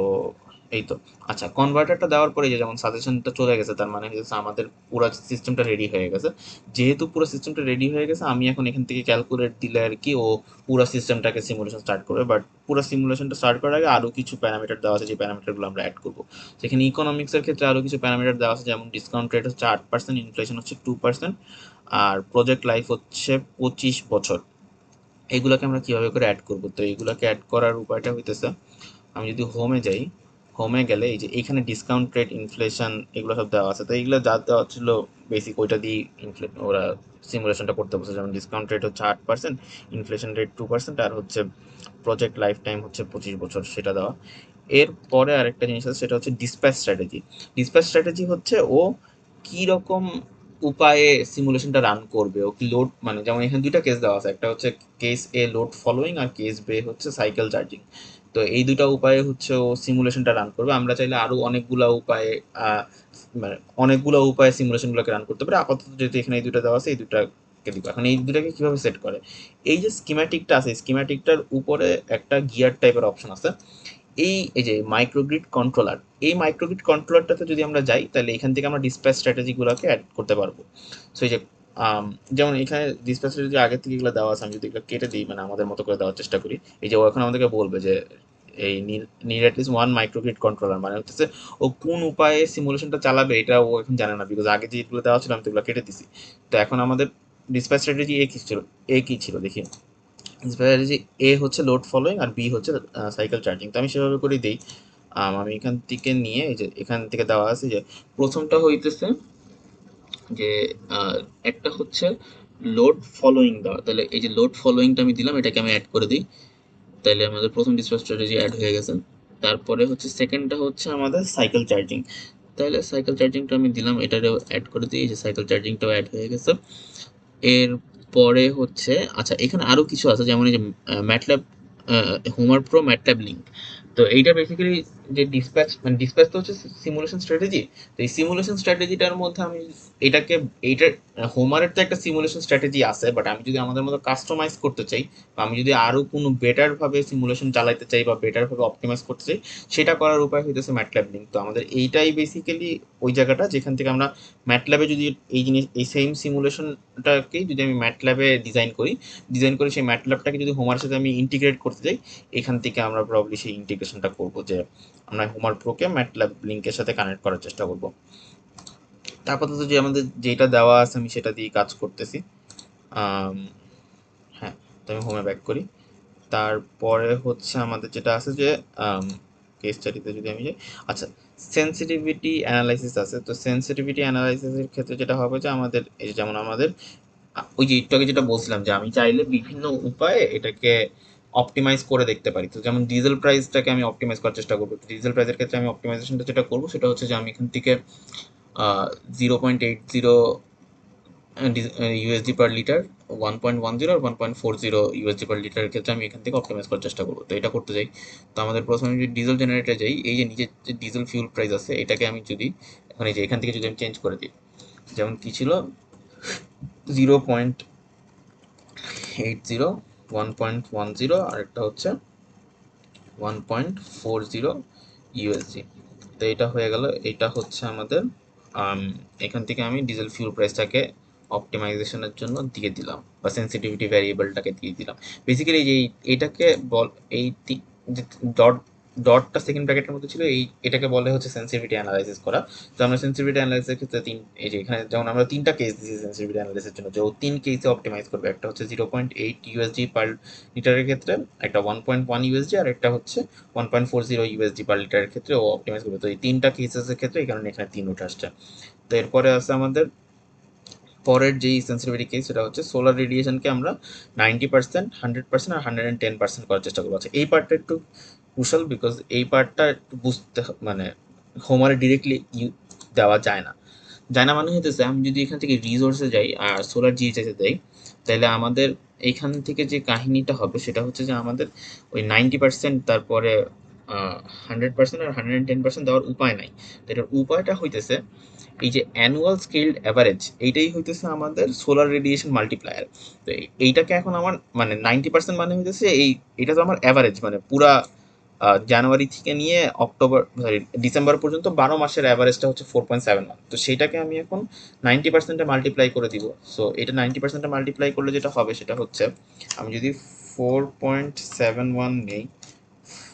এই তো। আচ্ছা কনভার্টারটা দেওয়ার পরে যে যেমন সাজেশনটা চলে গেছে, তার মানে হচ্ছে আমাদের পুরো সিস্টেমটা রেডি হয়ে গেছে। যেহেতু পুরো সিস্টেমটা রেডি হয়ে গেছে, আমি এখন এখান থেকে ক্যালকুলেট দিলে আর কি ও পুরো সিস্টেমটাকে সিমুলেশন স্টার্ট করবে। বাট পুরো সিমুলেশনটা স্টার্ট করার আগে আরও কিছু প্যারামিটার দেওয়া আছে, যে প্যারামিটারগুলো আমরা অ্যাড করবো। সেখানে ইকোনমিক্সের ক্ষেত্রে আরও কিছু প্যারামিটার দেওয়া আছে, যেমন ডিসকাউন্ট রেট হচ্ছে 8%, ইনফ্লেশন হচ্ছে 2%, আর প্রজেক্ট লাইফ হচ্ছে 25 বছর। এগুলোকে আমরা কিভাবে করে অ্যাড করবো? তো এইগুলোকে অ্যাড করার উপায়টা হইতেছে, আমি যদি হোমে যাই, হোমে গেলে এই যে এখানে ডিসকাউন্ট রেট, ইনফ্লেশন এগুলো সব দেওয়া আছে। তো এইগুলো যা দেওয়া ছিল বেসিক, ওইটা দিয়ে ওরা সিমুলেশনটা করতে বলছে। যেমন ডিসকাউন্ট রেট হচ্ছে 8%, ইনফ্লেশন রেট 2%, আর হচ্ছে প্রজেক্ট লাইফ টাইম হচ্ছে 25 বছর, সেটা দেওয়া। এরপরে আরেকটা জিনিস আছে, সেটা হচ্ছে ডিসপ্যাচ স্ট্র্যাটেজি। ডিসপ্যাচ স্ট্র্যাটেজি হচ্ছে ও কি রকম উপায়ে সিমুলেশনটা রান করবে, ও কি লোড, মানে যেমন এখানে দুইটা কেস দেওয়া আছে, একটা হচ্ছে কেস এ লোড ফলোইং, আর কেস বে হচ্ছে সাইকেল চার্জিং। তো এই দুটা উপায়ে হচ্ছে ও সিমুলেশনটা রান করবে। আমরা চাইলে আরো অনেকগুলা উপায়ে মানে অনেকগুলো উপায়ে সিমুলেশনগুলোকে রান করতে পারি। আপাতত যেহেতু এখানে এই দুটো দেওয়া আছে, এই দুটাকে দিব। এখন এই দুটাকে কিভাবে সেট করে, এই যে স্কিম্যাটিকটা আছে, স্কিম্যাটিকটার উপরে একটা গিয়ার টাইপের অপশন আছে। এই যে মাইক্রোগ্রিড কন্ট্রোলার, এই মাইক্রোগ্রিড কন্ট্রোলারটাতে যদি আমরা যাই, তাহলে এখান থেকে আমরা ডিসপ্যাচ স্ট্র্যাটেজিগুলোকে অ্যাড করতে পারবো। সো এই যে যেমন এখানে ডিসপ্যাচ স্ট্র্যাটেজি আগের থেকে এগুলো দেওয়া আছে, আমি যদি এগুলো কেটে দিই, মানে আমাদের মতো করে দেওয়ার চেষ্টা করি, এই যে ও এখন আমাদেরকে বলবে যে এই নিড অ্যাট লিস্ট 1 মাইক্রোগ্রিড কন্ট্রোলার, মানে হচ্ছে ও কোন উপায়ে সিমুলেশনটা চালাবে এটা ও এখন জানে না, বিকজ আগে যেগুলো দেওয়া ছিল আমি তো এগুলো কেটে দিছি। তো এখন আমাদের ডিসপ্যাচ স্ট্র্যাটেজি এ কি ছিল দেখি। স্ট্র্যাটেজি এ হচ্ছে লোড ফলোইং, আর বি হচ্ছে সাইকেল চার্জিং। তো আমি সেভাবে করেই দিই। আমি এখান থেকে নিয়ে এই যে এখান থেকে দেওয়া আছে যে প্রথমটা হইতেছে যে একটা হচ্ছে লোড ফলোইং দেওয়া। তাহলে এই যে লোড ফলোইংটা আমি দিলাম, এটাকে আমি অ্যাড করে দিই। তাহলে আমাদের প্রথম ডিসপ্যাচ স্ট্র্যাটেজি অ্যাড হয়ে গেছে। তারপরে হচ্ছে সেকেন্ডটা হচ্ছে আমাদের সাইকেল চার্জিং। তাহলে সাইকেল চার্জিংটা আমি দিলাম, এটারও অ্যাড করে দিই, এই যে সাইকেল চার্জিংটাও অ্যাড হয়ে গেছে। এর পরে হচ্ছে আচ্ছা এখানে আরো কিছু আছে, যেমন এই যে MATLAB Homer pro MATLAB link. তো এইটা বেসিক্যালি যে ডিসপ্যাচ, মানে ডিসপ্যাচ তো হচ্ছে সিমুলেশন স্ট্র্যাটেজি। তো এই সিমুলেশন স্ট্র্যাটেজিটার মধ্যে আমি এটাকে, এইটার হোমারের তো একটা সিমুলেশন স্ট্র্যাটেজি আছে, বাট আমি যদি আমাদের মতো কাস্টমাইজ করতে চাই, বা আমি যদি আরো কোনো বেটার ভাবে সিমুলেশন চালাতে চাই বা বেটার ভাবে অপটিমাইজ করতে চাই, সেটা করার উপায় হইতেছে ম্যাটল্যাব লিঙ্ক। তো আমাদের এইটাই বেসিক্যালি ওই জায়গাটা যেখান থেকে আমরা ম্যাটল্যাবে যদি এই জিনিস, এই সেম সিমুলেশনটাকেই যদি আমি ম্যাটল্যাবে ডিজাইন করে সেই ম্যাটল্যাবটাকে যদি হোমার সাথে আমি ইন্টিগ্রেট করতে চাই, এখান থেকে আমরা প্রবলি সেই ইন্টিগ্রেশনটা করব, যে আমরা হোমার প্রোকে ম্যাটল্যাব লিঙ্কের সাথে কানেক্ট করার চেষ্টা করব। আপাতত যে আমাদের যেটা দেওয়া আছে আমি সেটা দিয়ে কাজ করতেছি। আম, হ্যাঁ, তো আমি হোমে ব্যাক করি। তারপরে হচ্ছে আমাদের যেটা আছে যে কেস স্টাডিতে যদি আমি যাই, আচ্ছা সেন্সিটিভিটি অ্যানালাইসিস আছে। তো সেন্সিটিভিটি অ্যানালাইসিসের ক্ষেত্রে যেটা হবে যে আমাদের এই যে যেমন আমাদের ওই যে একটু আগে যেটা বলছিলাম যে আমি চাইলে বিভিন্ন উপায়ে এটাকে অপটিমাইজ করে দেখতে পারি। তো যেমন ডিজেল প্রাইসটাকে আমি অপটিমাইজ করার চেষ্টা করবো। ডিজেল প্রাইসের ক্ষেত্রে আমি অপটিমাইজেশনটা যেটা করবো সেটা হচ্ছে যে আমি এখান থেকে 0.80 ইউএসডি পার লিটার, 1.10 আর 1.40 ইউএসডি পার লিটারের ক্ষেত্রে আমি এখান থেকে অপটিমাইজ করার চেষ্টা করবো। তো এটা করতে যাই, তো আমাদের প্রথমে যদি ডিজেল জেনারেটরে যাই, এই যে নিচে যে ডিজেল ফিউল প্রাইস আছে এটাকে আমি যদি এখন এই যে এখান থেকে যদি আমি চেঞ্জ করে দিই, যেমন কি ছিল 0.80, 1.10 আর একটা হচ্ছে 1.40 ইউএসডি। তো এটা হয়ে গেল, এটা হচ্ছে আমাদের এখান থেকে আমি ডিজেল ফিউল প্রাইসটাকে অপটিমাইজেশনের জন্য দিয়ে দিলাম বা সেন্সিটিভিটি ভ্যারিয়েবলটাকে দিয়ে দিলাম। বেসিক্যালি যে এটাকে বল এই যে ডট ডটটা সেকেন্ড ব্র্যাকেটের মধ্যে ছিল, এটাকে বলে হচ্ছে সেন্সিটিভিটি অ্যানালাইসিস করা। তো আমরা সেন্সিটিভিটি অ্যানালাইসিসের ক্ষেত্রে এই যে এখানে যেমন আমরা তিনটা কেস দিয়েছি সেন্সিটিভিটি অ্যানালাইসিসের জন্য, যে ও তিন কেসে অপটিমাইজ করবে। একটা হচ্ছে 0.8 ইউএসডি পার লিটারের ক্ষেত্রে, একটা 1.1 ইউএসডি আর একটা হচ্ছে 1.40 ইউএসডি পার লিটারের ক্ষেত্রে ও অপটিমাইজ করবে। তো এই তিনটা কেসেসের ক্ষেত্রে এই কারণে এখানে 3 উঠে আসছে। তো এরপরে আছে আমাদের পরের যেই সেন্সিটিভিটি কেস, সেটা হচ্ছে সোলার রেডিয়েশনকে আমরা 90%, 100% আর 110% করার চেষ্টা করবো। আচ্ছা, এই পার্টটা একটু ক্রুশাল, বিকজ এই পার্টটা একটু বুঝতে মানে হোমারে ডিরেক্টলি দেওয়া যায় না। যায় না মানে হইতেছে আমি যদি এখান থেকে রিসোর্সে যাই আর সোলার জিএইচএসে যাই, তাহলে আমাদের এইখান থেকে যে কাহিনীটা হবে সেটা হচ্ছে যে আমাদের ওই 90%, তারপরে 100% আর 110% দেওয়ার উপায় নাই। তো এটার উপায়টা হইতেছে এই যে অ্যানুয়াল স্কেলড অ্যাভারেজ, এইটাই হইতেছে আমাদের সোলার রেডিয়েশন মাল্টিপ্লায়ার। তো এইটাকে এখন আমার মানে 90% মানে হইতেছে এটা তো আমার অ্যাভারেজ, মানে পুরা জানুয়ারি থেকে নিয়ে অক্টোবর সরি ডিসেম্বর পর্যন্ত 12 মাসের অ্যাভারেজটা হচ্ছে 4.71। তো সেইটাকে আমি এখন 90%-এ মাল্টিপ্লাই করে দিব। সো এটা 90%-এ মাল্টিপ্লাই করলে যেটা হবে সেটা হচ্ছে আমি যদি 4.71 নেই,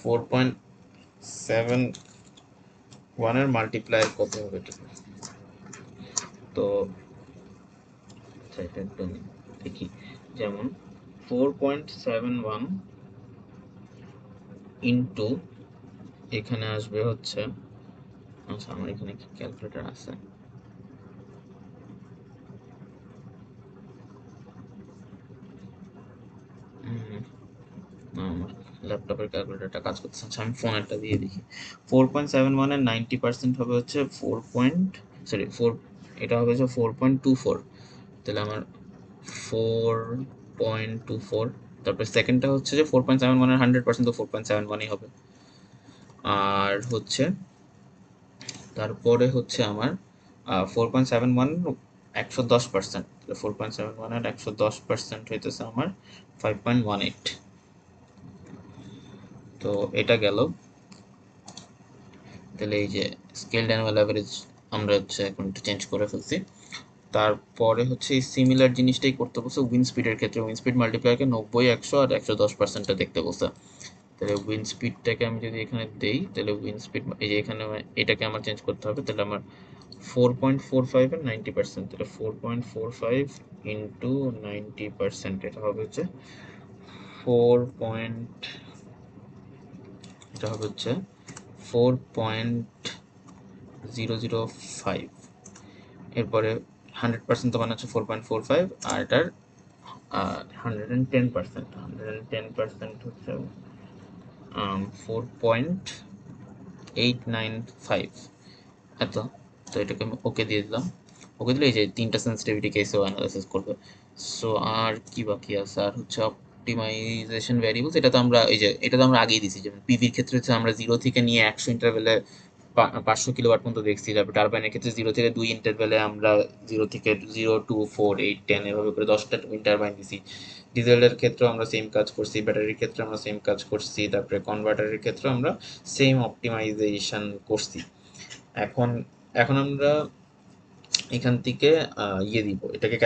4.71-এর মাল্টিপ্লায়ার কত হবে এটা? তো এটা একদম দেখি, যেমন 4.71 ইন্টু এখানে আসবে হচ্ছে, আচ্ছা আমার এখানে কি ক্যালকুলেটর আছে, না আমার ল্যাপটপের ক্যালকুলেটরটা কাজ করতেছে। আচ্ছা আমি ফোনেরটা দিয়ে দেখি। 4.71 এর 90% হবে হচ্ছে 4, এটা হবে হচ্ছে 4.24। তাহলে আমার 4.24, তারপরে সেকেন্ডটা হচ্ছে যে 4.71 এর 100% তো 4.71ই হবে। আর হচ্ছে তারপরে হচ্ছে আমার 4.71 110%, 4.71 এর 110% হইতেছে আমার 5.18। তো এটা গেল। তাহলে এই যে স্কেলড অ্যানুয়াল অ্যাভারেজ আমরা হচ্ছে এখন একটু চেঞ্জ করে ফেলছি। তারপরে হচ্ছে এই সিমিলার জিনিসটাই করতে বলছে উইন্ড স্পিডের ক্ষেত্রে। উইন্ড স্পিড মাল্টিপ্লায়ারকে 90, 100 আর 110%টা দেখতে বলছে। তাহলে উইন্ড স্পিডটাকে আমি যদি এখানে দেই, তাহলে উইন্ড স্পিড এই যে এখানে এটাকে আমার চেঞ্জ করতে হবে। তাহলে আমার 4.45 এর 90%, তাহলে 4.45 ইন্টু 90%, এটা হবে হচ্ছে 4. এটা হবে হচ্ছে 4.005। এরপরে 100% তো মানে হচ্ছে 4.45, আর এটার 110%, 110% হচ্ছে 4.895 এত। তো এটাকে আমি ওকে দিয়ে দিলাম। ওকে দিলে এই যে তিনটা সেন্সিটিভিটি কেসেও অ্যানালাইসিস করবে। সো আর কি বাকি আছে? আর হচ্ছে অপটিমাইজেশন ভ্যারিয়েবলস, এটা তো আমরা এই যে এটা তো আমরা আগেই দিছি। যেমন পিভির ক্ষেত্রে হচ্ছে আমরা 0 থেকে নিয়ে 100 ইন্টারভ্যালে 500 কিলোওয়াট পর্যন্ত দেখছি। তারপর টারবাইনের ক্ষেত্রে 0 থেকে 2 ইন্টারভ্যালে আমরা 0 থেকে 0, 2, 4, 8, 10 এভাবে করে 10টা উইন্ড টারবাইন দিছি। ডিজেলের ক্ষেত্রেও আমরা সেম কাজ করছি, ব্যাটারির ক্ষেত্রে আমরা সেম কাজ করছি, তারপরে কনভার্টারের ক্ষেত্রেও আমরা সেম অপটিমাইজেশন করছি। এখন এখন আমরা এখান থেকে ইয়ে দিব, এটাকে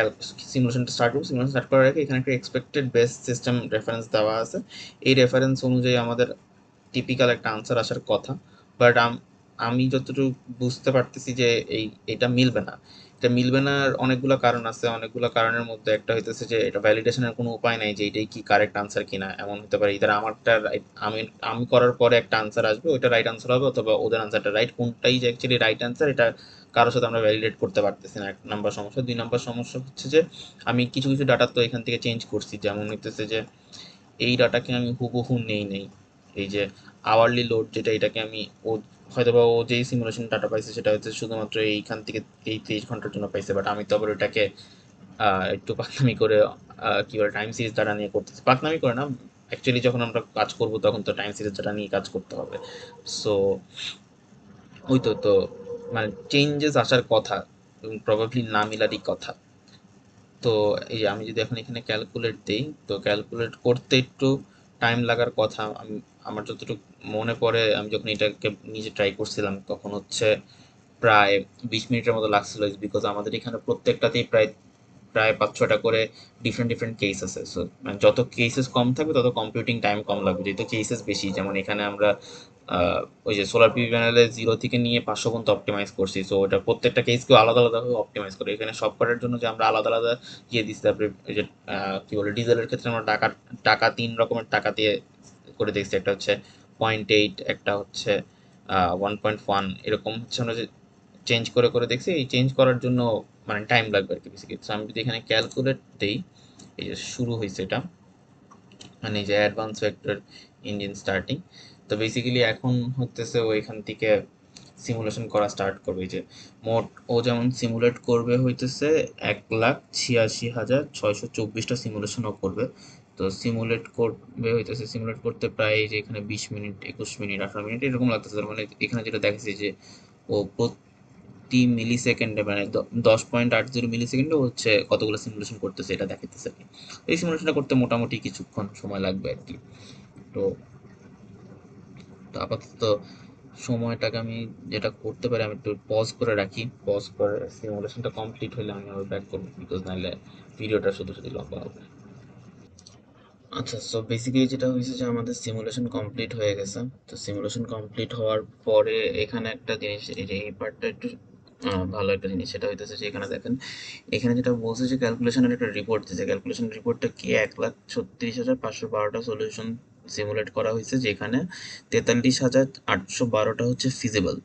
সিমুলেশনটা স্টার্ট করব। সিমুলেশন স্টার্ট করার আগে এখানে একটা এক্সপেক্টেড বেস সিস্টেম রেফারেন্স দেওয়া আছে। এই রেফারেন্স অনুযায়ী আমাদের টিপিক্যাল একটা আনসার আসার কথা, বাট আমি যতটুকু বুঝতে পারতেছি যে এটা মিলবে না। এটা মিলবে না অনেকগুলো কারণ আছে। অনেকগুলো কারণের মধ্যে একটা হইতেছে যে এটা ভ্যালিডেশনের কোনো উপায় নাই যে এটাই কি কারেক্ট আনসার কিনা। এমন হতে পারে ইদার আমারটা রাইট, আমি আমি করার পরে একটা আনসার আসবে, ওইটা রাইট আনসার হবে, অথবা ওদের আনসারটা রাইট, কোনটাই যে অ্যাকচুয়ালি রাইট আনসার এটা কারোর সাথে আমরা ভ্যালিডেট করতে পারতেছি না। এক নাম্বার সমস্যা। 2 নাম্বার সমস্যা হচ্ছে যে আমি কিছু কিছু ডাটা তো এখান থেকে চেঞ্জ করছি, যেমন হইতেছে যে এই ডাটাকে আমি হুবহু নেই এই যে আওয়ারলি লোড যেটা, এটাকে আমি ও হয়তোবা ও যেই সিমুলেশন ডাটা পাইছে সেটা হচ্ছে শুধুমাত্র এইখান থেকে এই 23 ঘন্টার জন্য পাইছে, বাট আমি তো আবার ওটাকে একটু পাকনামি করে কি বলে টাইম সিরিজ ডাটা নিয়ে করতেছি। পাকনামি করে না, অ্যাকচুয়ালি যখন আমরা কাজ করব তখন তো টাইম সিরিজ ডাটা নিয়ে কাজ করতে হবে। সো ওই তো মানে চেঞ্জেস আসার কথা এবং প্রবাবলি না মিলারই কথা। তো এই যে আমি যদি এখন এখানে ক্যালকুলেট দিই, তো ক্যালকুলেট করতে একটু টাইম লাগার কথা। আমি আমার যতটুকু মনে পড়ে আমি যখন এটাকে নিজে ট্রাই করছিলাম তখন হচ্ছে প্রায় 20 মিনিটের মতো লাগছিল, বিকজ আমাদের এখানে প্রত্যেকটাতেই প্রায় প্রায় 5-6টা করে ডিফারেন্ট ডিফারেন্ট কেস আছে। সো মানে যত কেসেস কম থাকবে তত কম্পিউটিং টাইম কম লাগবে, যেহেতু কেসেস বেশি। যেমন এখানে আমরা ওই যে সোলার পিভি প্যানেলে 0 থেকে নিয়ে 500 পর্যন্ত অপটিমাইজ করছি। সো ওটা প্রত্যেকটা কেসকেও আলাদা আলাদাভাবে অপটিমাইজ করে। এখানে সব কটার জন্য যে আমরা আলাদা আলাদা ইয়ে দিচ্ছি, তারপরে ওই যে কী বলে ডিজেলের ক্ষেত্রে আমরা টাকা টাকা 3 রকমের টাকা দিয়ে করে দেখছি। একটা হচ্ছে 0.8, একটা হচ্ছে 1.1, এরকম হচ্ছে আমরা যে চেঞ্জ করে করে দেখছি। এই চেঞ্জ করার জন্য মানে টাইম লাগবে আর কি বেশি কিছু। আমি যদি এখানে ক্যালকুলেট দিই, এই যে শুরু হয়েছে এটা, মানে এই যে অ্যাডভান্স ভেক্টর ইঞ্জিন স্টার্টিং। তো বেসিক্যালি এখন হতেছে ও এখান থেকে সিমুলেশন করা স্টার্ট করবে। এই যে মোট ও যেমন সিমুলেট করবে হইতেছে 1,86,624টা সিমুলেশন ও করবে। তো সিমুলেট করবে হইতেছে, সিমুলেট করতে প্রায় এই যে এখানে 20 মিনিট, 21 মিনিট, 18 মিনিট এরকম লাগতেছে। তার মানে এখানে যেটা দেখেছি যে ও প্রতি মিলি সেকেন্ডে মানে 10.80 মিলি সেকেন্ডে হচ্ছে কতগুলো সিমুলেশন করতেছে এটা দেখাইতেছে আর কি। এই সিমুলেশনটা করতে মোটামুটি কিছুক্ষণ সময় লাগবে আর কি। তো তো আপাতত সময়টাকে আমি যেটা করতে পারি, আমি একটু পজ করে রাখি। পজ করে সিমুলেশনটা কমপ্লিট হলে আমি আবার ব্যাক করবো, বিকজ নাহলে ভিডিওটা শুধু শুধু লম্বা হবে। আচ্ছা, সো বেসিক্যালি যেটা হয়েছে যে আমাদের সিমুলেশন কমপ্লিট হয়ে গেছে। তো সিমুলেশন কমপ্লিট হওয়ার পরে এখানে একটা জিনিস, এই যে এই পার্টটা একটু ভালো একটা জিনিস, সেটা হইতেছে যে এখানে দেখেন, এখানে যেটা বলছে যে ক্যালকুলেশনের একটা রিপোর্ট দিয়েছে। ক্যালকুলেশন রিপোর্টটা কি, 1,36,512টা সলিউশন সিমুলেট করা হয়েছে, যেখানে 43,812টা হচ্ছে ফিজিবল,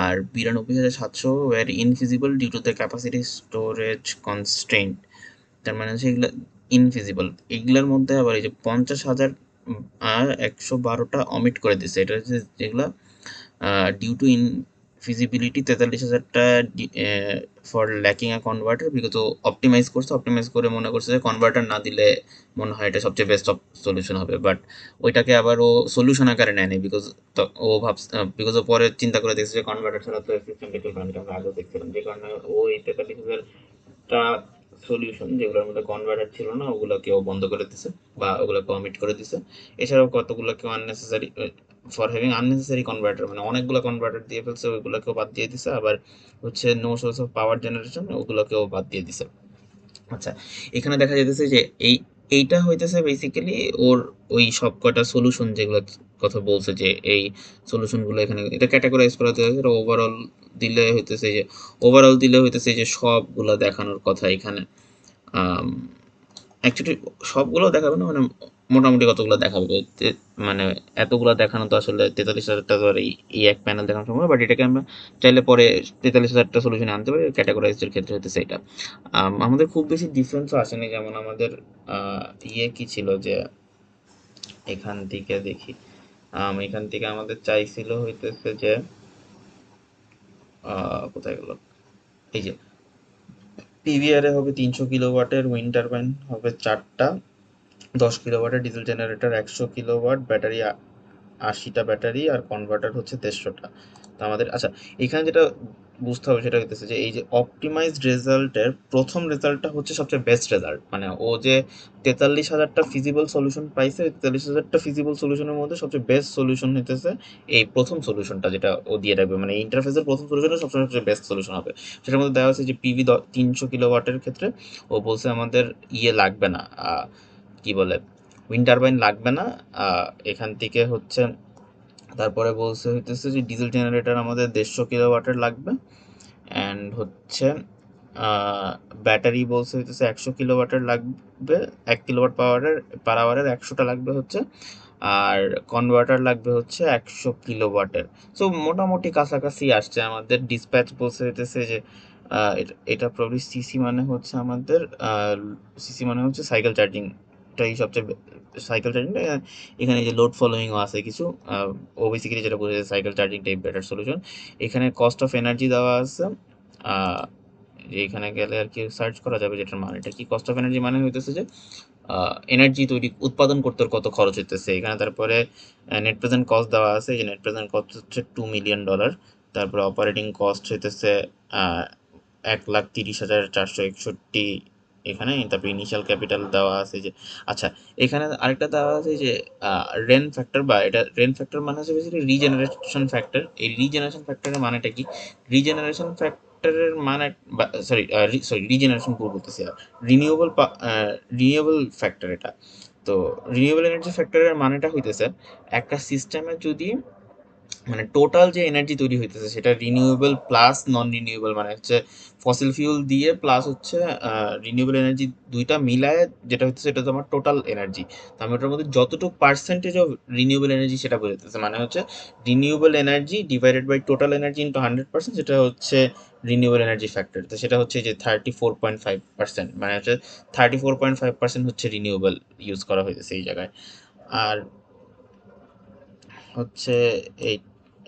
আর 92,700 were infeasible due to the capacity storage constraint. তার মানে হচ্ছে এগুলা ইনফিজিবল। এগুলার মধ্যে আবার এই যে 50,000 আর 112টা অমিট করে দিচ্ছে। এটা হচ্ছে যেগুলা ডিউ টু ইনফিজিবিলিটি 43,000টা for lacking a converter, because ও অপটিমাইজ করছে, অপটিমাইজ করে মনে করছে যে কনভার্টার না দিলে মনে হয় এটা সবচেয়ে বেস্ট সলিউশন হবে। বাট ওইটাকে আবার ও সলিউশন আকারে নেয়নি, বিকজ ও ভাবছে, বিকজ ও পরে চিন্তা করে দেখছে যে কনভার্টার ছাড়া তো সিস্টেমটা চলবে না, যেটা আমরা আগেও দেখছিলাম। যে কারণে ও এই 43,000টা সলিউশন যেগুলোর মধ্যে কনভার্টার ছিল না ওগুলোকেও বন্ধ করে দিছে বা ওগুলোকে অমিট করে দিছে। এছাড়াও কতগুলোকে unnecessary, for having unnecessary converter মানে অনেকগুলো কনভার্টার দিয়ে ফেলছে, ওইগুলোকেও বাদ দিয়ে দিছে। আবার হচ্ছে no source of power generation, ওগুলোকেও বাদ দিয়ে দিছে। আচ্ছা, এখানে দেখা যাইতেছে যে এইটা হইতেছে বেসিক্যালি ওর ওই সবকটা সলিউশন যেগুলো কথা বলছে, যে এই সলিউশনগুলো এখানে এটা ক্যাটাগরাইজ করা হইতেছে। এটা ওভারঅল দিলে হইতেছে যে ওভারঅল দিলে হইতেছে যে সবগুলা দেখানোর কথা এখানে। অ্যাকচুয়ালি সবগুলো দেখাবে না, মানে মোটামুটি কতগুলো দেখাবে। মানে এতগুলো দেখানো তো আসলে 43,000টা তো আর এই এক প্যানেল দেখানো সম্ভব, বাট এটাকে আমরা চাইলে পরে 43,000টা সলিউশন আনতে পারি। ক্যাটাগরাইজের ক্ষেত্রে হতেছে এটা। আমাদের খুব বেশি ডিফারেন্সও আসেনি। যেমন আমাদের ইয়ে কি ছিল যে এখান থেকে দেখি, এখান থেকে আমাদের চাইছিল হইতেছে যে কোথায় গেল, এই যে পিভিআরে হবে 300 কিলোওয়াটের, উইন্ড টারবাইন হবে 4টা, 10 কিলোওয়াটের ডিজেল জেনারেটর, 100 কিলোওয়াট ব্যাটারি, 80টা ব্যাটারি, আর কনভার্টার হচ্ছে 150টা। তো আমাদের আচ্ছা, এখানে যেটা বুঝতে হবে সেটা হইতেছে যে এই যে অপটিমাইজড রেজাল্টের প্রথম রেজাল্টটা হচ্ছে সবচেয়ে বেস্ট রেজাল্ট। মানে ও যে 43,000টা ফিজিবল সলিউশন পাইছে, 43,000টা ফিজিবল সলিউশনের মধ্যে সবচেয়ে বেস্ট সলিউশন হইতেছে এই প্রথম সলিউশনটা, যেটা ও দিয়ে রাখবে। মানে ইন্টারফেসের প্রথম সলিউশনটা সবসময় সবচেয়ে বেস্ট সলিউশন হবে। সেটার মধ্যে দেওয়া আছে যে পিভি 300 কিলোওয়াটের ক্ষেত্রে ও বলছে আমাদের ইয়ে লাগবে না, কি বলে উইন্ড টারবাইন লাগবে না। এখান থেকে হচ্ছে তারপরে বলছে হইতেছে যে ডিজেল জেনারেটর আমাদের 150 কিলোওয়াটের লাগবে, অ্যান্ড হচ্ছে ব্যাটারি বলছে হইতেছে 100 কিলোওয়াটের লাগবে, 1 কিলোওয়াট পার আওয়ারের 100টা লাগবে হচ্ছে, আর কনভার্টার লাগবে হচ্ছে 100 কিলোওয়াটের। সো মোটামুটি কাছাকাছি আসছে। আমাদের ডিসপ্যাচ বলছে হইতেছে যে এটা প্রবলি সিসি মানে হচ্ছে আমাদের সিসি মানে হচ্ছে সাইকেল চার্জিংটাই সবচেয়ে সাইকেল চার্জিংটা এখানে যে লোড ফলোয়িংও আছে কিছু। ও বেসিক্যালি যেটা বোঝাচ্ছে সাইকেল চার্জিংটাই বেটার সলিউশন। এখানে কস্ট অফ এনার্জি দেওয়া আছে, আহ, যে এখানে গেলে আর কি সার্চ করা যাবে যেটার মানেটা কি। কস্ট অফ এনার্জি মানে হইতেছে যে এনার্জি উৎপাদন করতে ওর কত খরচ হইতেছে এখানে। তারপরে নেট প্রেজেন্ট কস্ট দেওয়া আছে, যে নেট প্রেজেন্ট কস্ট হচ্ছে $2 মিলিয়ন। তারপরে অপারেটিং কস্ট হইতেছে 1,30,461 এখানে। তারপরে ইনিশিয়াল ক্যাপিটাল দেওয়া আছে যে, আচ্ছা এখানে আরেকটা দেওয়া আছে যে রেন ফ্যাক্টর, বা এটা রেন ফ্যাক্টর মানে হচ্ছে বেসিক্যালি রিজেনারেশন ফ্যাক্টর। এই রিজেনারেশন ফ্যাক্টরের মানেটা কি? রিজেনারেশন ফ্যাক্টরের মানে, সরি রিজেনারেশন ভুল বলতেছি, আর রিনিউয়েবল রিনিউয়েবল ফ্যাক্টর এটা। তো রিনিউয়েবল এনার্জি ফ্যাক্টরের মানেটা হইতেছে একটা সিস্টেমে যদি মানে টোটাল যে এনার্জি তৈরি হইতেছে সেটা রিনিউয়েবল প্লাস নন রিনিউয়েবল, মানে হচ্ছে ফসিল ফিউল দিয়ে প্লাস হচ্ছে রিনিউয়েবল এনার্জি, দুইটা মিলায় যেটা হচ্ছে সেটা হচ্ছে আমার টোটাল এনার্জি। তো আমি ওটার মধ্যে যতটুকু পার্সেন্টেজ অফ রিনিউয়েবল এনার্জি সেটা বোঝাতেছে, মানে হচ্ছে renewable energy divided by total energy into 100%, সেটা হচ্ছে রিনিউয়েবল এনার্জি ফ্যাক্টর। তো সেটা হচ্ছে যে 34.5%, মানে হচ্ছে 34.5% হচ্ছে রিনিউয়েবল ইউজ করা হয়েছে এই জায়গায়। আর হচ্ছে এই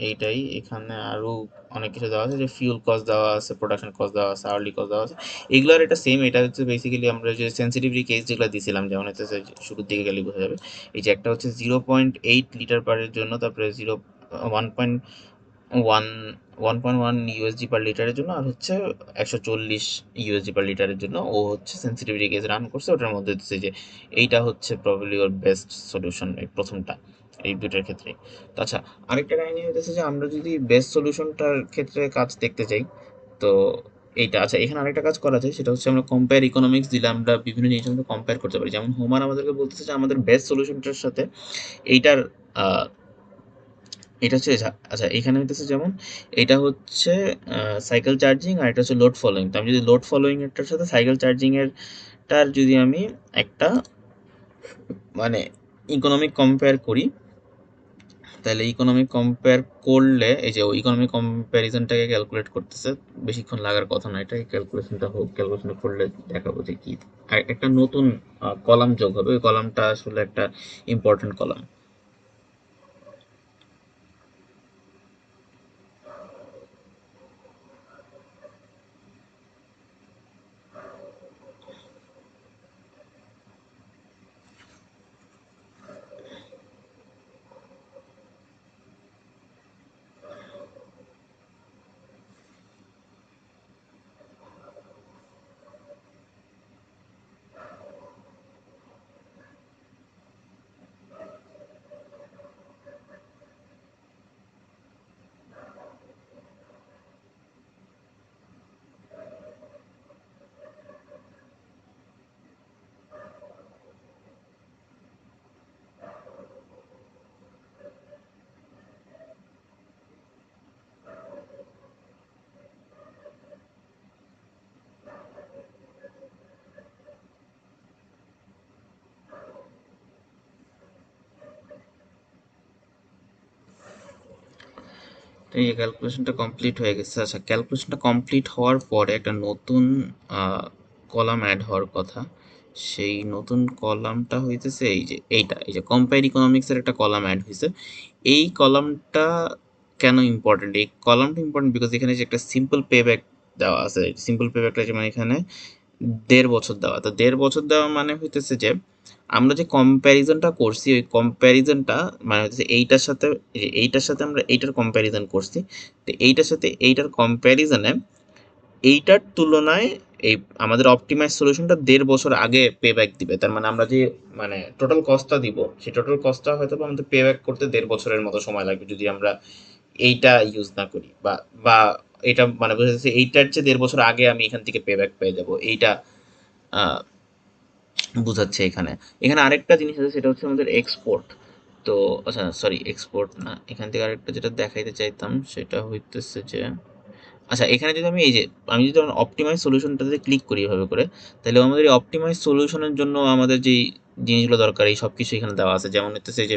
এইটাই এখানে আরো অনেক কিছু দেওয়া আছে, যে ফিউল কস্ট দেওয়া আছে, প্রোডাকশন কস্ট দেওয়া আছে, আর্লি কস্ট দেওয়া আছে। এগুলোর এটা সেম, এটা হচ্ছে বেসিক্যালি আমরা যে সেন্সিটিভিটি কেস যেগুলো দিয়েছিলাম, যেমন হচ্ছে যে শুরুর দিকে গেলে বোঝা যাবে। এই যে একটা হচ্ছে 0.8 লিটার পারের জন্য, তারপরে 1.1 1.1 ইউএসডি পার লিটারের জন্য, আর হচ্ছে 140 ইউএসডি পার লিটারের জন্য ও হচ্ছে সেন্সিটিভিটি কেস রান করছে। ওটার মধ্যে হচ্ছে যে এইটা হচ্ছে প্রবাবলি ওর বেস্ট সলিউশন, এই প্রথমটা, এই দুটার ক্ষেত্রে। তো আচ্ছা, আরেকটা কাহিনী হইতেছে যে আমরা যদি বেস্ট সলিউশনটার ক্ষেত্রে কাজ দেখতে চাই, তো এইটা আচ্ছা, এখানে আরেকটা কাজ করা যায়, সেটা হচ্ছে আমরা কম্পেয়ার ইকোনমিক্স দিলে আমরা বিভিন্ন জিনিস আমরা কম্পেয়ার করতে পারি। যেমন হোমার আমাদেরকে বলতেছে যে আমাদের বেস্ট সলিউশনটার সাথে এইটার আহ, এটা হচ্ছে আচ্ছা এখানে হইতেছে যেমন এটা হচ্ছে সাইকেল চার্জিং, আর এটা হচ্ছে লোড ফলোয়িং। তো আমি যদি লোড ফলোয়িং এরটার সাথে সাইকেল চার্জিং এরটার যদি আমি একটা মানে ইকোনমিক কম্পেয়ার করি, তাহলে ইকোনমিক কম্পেয়ার করলে এই যে ইকোনমিক কম্প্যারিজনটাকে ক্যালকুলেট করতেছে, বেশিক্ষণ লাগার কথা না, এটা ক্যালকুলেশনটা হোক, ক্যালকুলেশন করলে দেখাবো যে কি। আর একটা নতুন কলাম যোগ হবে, ওই কলামটা আসলে একটা ইম্পর্টেন্ট কলাম। তো এই ক্যালকুলেশনটা কমপ্লিট হয়ে গেছে। আচ্ছা, ক্যালকুলেশনটা কমপ্লিট হওয়ার পরে একটা নতুন কলাম অ্যাড হওয়ার কথা। সেই নতুন কলামটা হইতেছে এই যে এইটা, এই যে কম্পেয়ার ইকোনমিক্সের একটা কলাম অ্যাড হয়েছে। এই কলামটা কেন ইম্পর্টেন্ট? এই কলামটা ইম্পর্টেন্ট বিকজ এখানে যে একটা সিম্পল পে ব্যাক দেওয়া আছে। সিম্পল পে ব্যাকটা যেমন এখানে 1.5 বছর দেওয়া। তো 1.5 বছর দেওয়া মানে হইতেছে যে আমরা যে কম্প্যারিজনটা করছি, ওই কম্প্যারিজনটা মানে হচ্ছে এইটার সাথে, এইটার সাথে আমরা এইটার কম্প্যারিজন করছি। তো এইটার সাথে এইটার কম্প্যারিজনে এইটার তুলনায় এই আমাদের অপটিমাইজ সলিউশনটা 1.5 বছর আগে পে ব্যাক দিবে। তার মানে আমরা যে মানে টোটাল কস্টটা দিব, সেই টোটাল কস্টটা হয়তো বা আমাদের পে ব্যাক করতে 1.5 বছরের মতো সময় লাগবে যদি আমরা এইটা ইউজ না করি, বা বা এটা মানে বোঝা যাচ্ছে এইটার চেয়ে 1.5 বছর আগে আমি এখান থেকে পে ব্যাক পেয়ে যাবো, এইটা আহ, বুঝাচ্ছে এখানে। এখানে আরেকটা জিনিস আছে, সেটা হচ্ছে আমাদের এক্সপোর্ট। তো আচ্ছা সরি, এক্সপোর্ট না, এখান থেকে আরেকটা যেটা দেখাইতে চাইতাম সেটা হইতেছে যে আচ্ছা, এখানে যদি আমি যদি অপটিমাইজ সলিউশনটাতে ক্লিক করি এভাবে করে, তাহলে আমাদের এই অপটিমাইজ সলিউশনের জন্য আমাদের যেই জিনিসগুলো দরকার এই সব কিছু এখানে দেওয়া আছে। যেমন হচ্ছে যে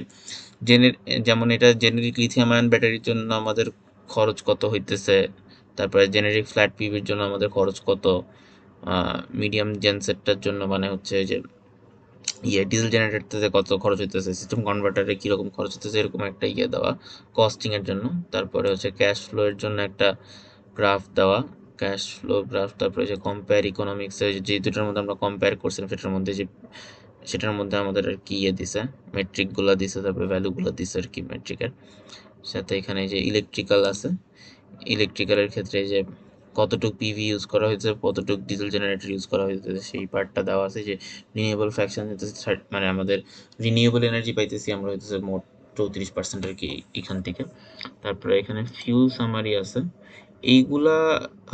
জেনে যেমন এটা জেনেরিক লিথিয়াম আয়ন ব্যাটারির জন্য আমাদের খরচ কত হইতেছে, তারপরে জেনেরিক ফ্ল্যাট পিভির জন্য আমাদের খরচ কত, মিডিয়াম জেনসেটটার জন্য মানে হচ্ছে যে ডিজেল জেনারেটরতে কত খরচ হইতেছে, সিস্টেম কনভার্টারে কীরকম খরচ হইতেছে, এরকম একটা দেওয়া কস্টিং এর জন্য। তারপরে হচ্ছে ক্যাশ ফ্লো এর জন্য একটা গ্রাফ দেওয়া, ক্যাশ ফ্লো গ্রাফ। তারপরে যে কম্পেয়ার ইকোনমিক্স যে দুটার মধ্যে আমরা কম্পেয়ার করছিলাম সেটার মধ্যে আমাদের আর কি দিছে, মেট্রিকগুলো দিছে, তারপরে ভ্যালুগুলো দিছে আর কি মেট্রিকের সাথে। এখানে যে ইলেকট্রিক্যাল আছে, ইলেকট্রিক্যালের ক্ষেত্রে যে কতটুকু পিভি ইউজ করা হয়েছে, কতটুকু ডিজেল জেনারেটর ইউজ করা হয়েছে, সেই পার্টটা দেওয়া আছে। যে রিনিউয়েবল ফ্র্যাকশন হইতেছে মানে আমাদের রিনিউয়েবল এনার্জি পাইতেছি আমরা হইতেছে মোট 34% আর কি এখান থেকে। তারপরে এখানে ফিউল সামারি আছে। এইগুলা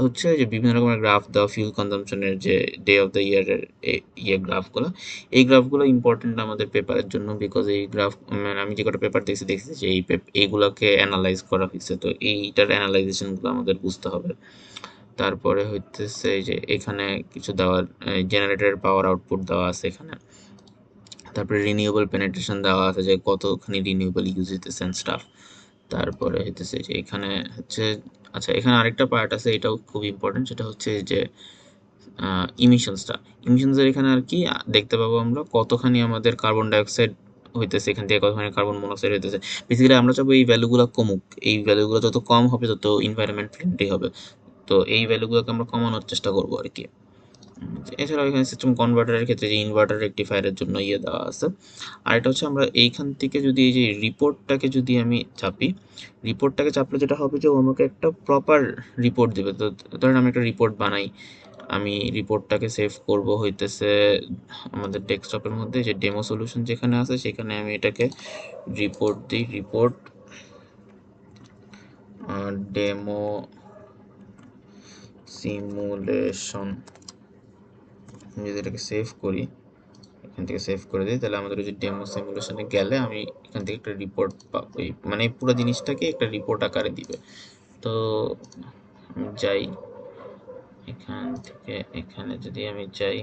হচ্ছে যে বিভিন্ন রকমের গ্রাফ দেওয়া, ফিউল কনজাম্পশনের যে ডে অফ দ্য ইয়ারের গ্রাফগুলো। এই গ্রাফগুলো ইম্পর্টেন্ট আমাদের পেপারের জন্য, বিকজ এই গ্রাফ মানে আমি যে কটা পেপার দেখছি যে এইগুলোকে অ্যানালাইজ করা হয়েছে, তো এইটার অ্যানালাইজেশনগুলো আমাদের বুঝতে হবে। তারপরে হইতেছে এই যে এখানে কিছু দেওয়ার জেনারেটরের পাওয়ার আউটপুট দেওয়া আছে এখানে। তারপরে রিনিউয়েবল পেনিট্রেশন দেওয়া আছে যে কতখানি রিনিউয়েবল ইউজ হইতেছে এন্ড স্টাফ। তারপরে হইতেছে যে এখানে হচ্ছে, আচ্ছা এখানে আরেকটা পার্ট আছে, এটাও খুব ইম্পর্টেন্ট, সেটা হচ্ছে যে ইমিশনসের এখানে আর কি দেখতে পাবো আমরা কতখানি আমাদের কার্বন ডাইঅক্সাইড হইতেছে, এখান থেকে কতখানি কার্বন মনোক্সাইড হইতেছে। বেসিক্যালি আমরা চাবো এই ভ্যালুগুলো কমুক, এই ভ্যালুগুলো যত কম হবে তত এনভায়রনমেন্ট ফ্রেন্ডলি হবে। তো এই ভ্যালুগুলোকে আমরা কমানোর চেষ্টা করবো আর কি। এছাড়াও এখানে সিস্টেম কনভার্টারের ক্ষেত্রে যে ইনভার্টার রেকটিফায়ারের জন্য দেওয়া আছে। আর এটা হচ্ছে আমরা এইখান থেকে যদি এই যে রিপোর্টটাকে যদি আমি চাপি, রিপোর্টটাকে চাপলে যেটা হবে যে ও আমাকে একটা প্রপার রিপোর্ট দেবে। তো ধরেন আমি একটা রিপোর্ট বানাই, আমি রিপোর্টটাকে সেভ করব হইতেছে আমাদের ডেস্কটপের মধ্যে যে ডেমো সলিউশন যেখানে আছে সেখানে আমি এটাকে রিপোর্ট দিই, রিপোর্ট ডেমো সিমুলেশন। যদি এটাকে সেভ করি, এখান থেকে সেভ করে দিই, তাহলে আমাদের ওই যে ডেমো সিমুলেশনে গেলে আমি এখান থেকে একটা রিপোর্ট ওই মানে পুরো জিনিসটাকে একটা রিপোর্ট আকারে দিবে। তো আমি যাই এখান থেকে, এখানে যদি আমি যাই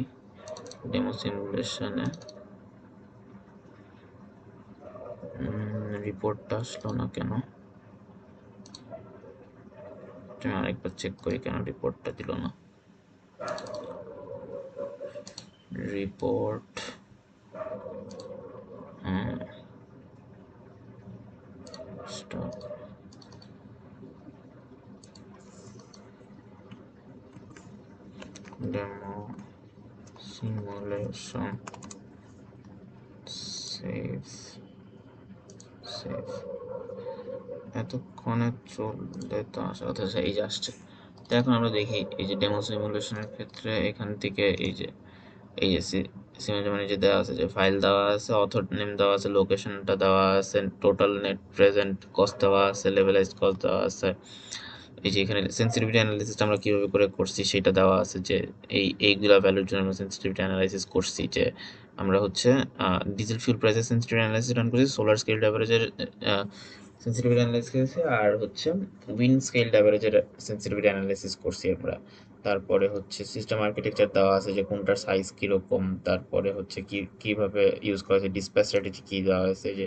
ডেমো সিমুলেশনে, রিপোর্টটা আসলো না কেন, আমি আরেকবার চেক করি কেন রিপোর্টটা দিল না। Report stop, demo simulation, save save. এতক্ষণে চললে তো আসা কথা, এই যে আসছে। তো এখন আমরা দেখি এই যে ডেমো সিমুলেশনের ক্ষেত্রে এখান থেকে এই যে মানে যে দেওয়া আছে, যে ফাইল দেওয়া আছে, অথর নেম দেওয়া আছে, লোকেশনটা দেওয়া আছে, টোটাল নেট প্রেজেন্ট কস্ট দেওয়া আছে, লেভেলাইজড কস্ট দেওয়া আছে। এই যে এখানে সেন্সিটিভিটি অ্যানালাইসিসটা আমরা কিভাবে করে করছি সেটা দেওয়া আছে, যে এইগুলা ভ্যালুর জন্য আমরা সেন্সিটিভিটি অ্যানালাইসিস করছি। যে আমরা হচ্ছে ডিজেল ফিউল প্রাইসের সেন্সিটিভিটি অ্যানালাইসিস রান করেছি, সোলার স্কেল অ্যাভারেজের সেন্সিটিভিটি অ্যানালাইসিস করেছি, আর হচ্ছে উইন্ড স্কেল অ্যাভারেজের সেন্সিটিভিটি অ্যানালাইসিস করছি আমরা। তারপরে হচ্ছে সিস্টেম আর্কিটেকচার দেওয়া আছে যে কোনটার সাইজ কীরকম, তারপরে হচ্ছে কীভাবে ইউজ করা হয়েছে, ডিসপ্যাচ স্ট্র্যাটেজি কী দেওয়া হয়েছে, যে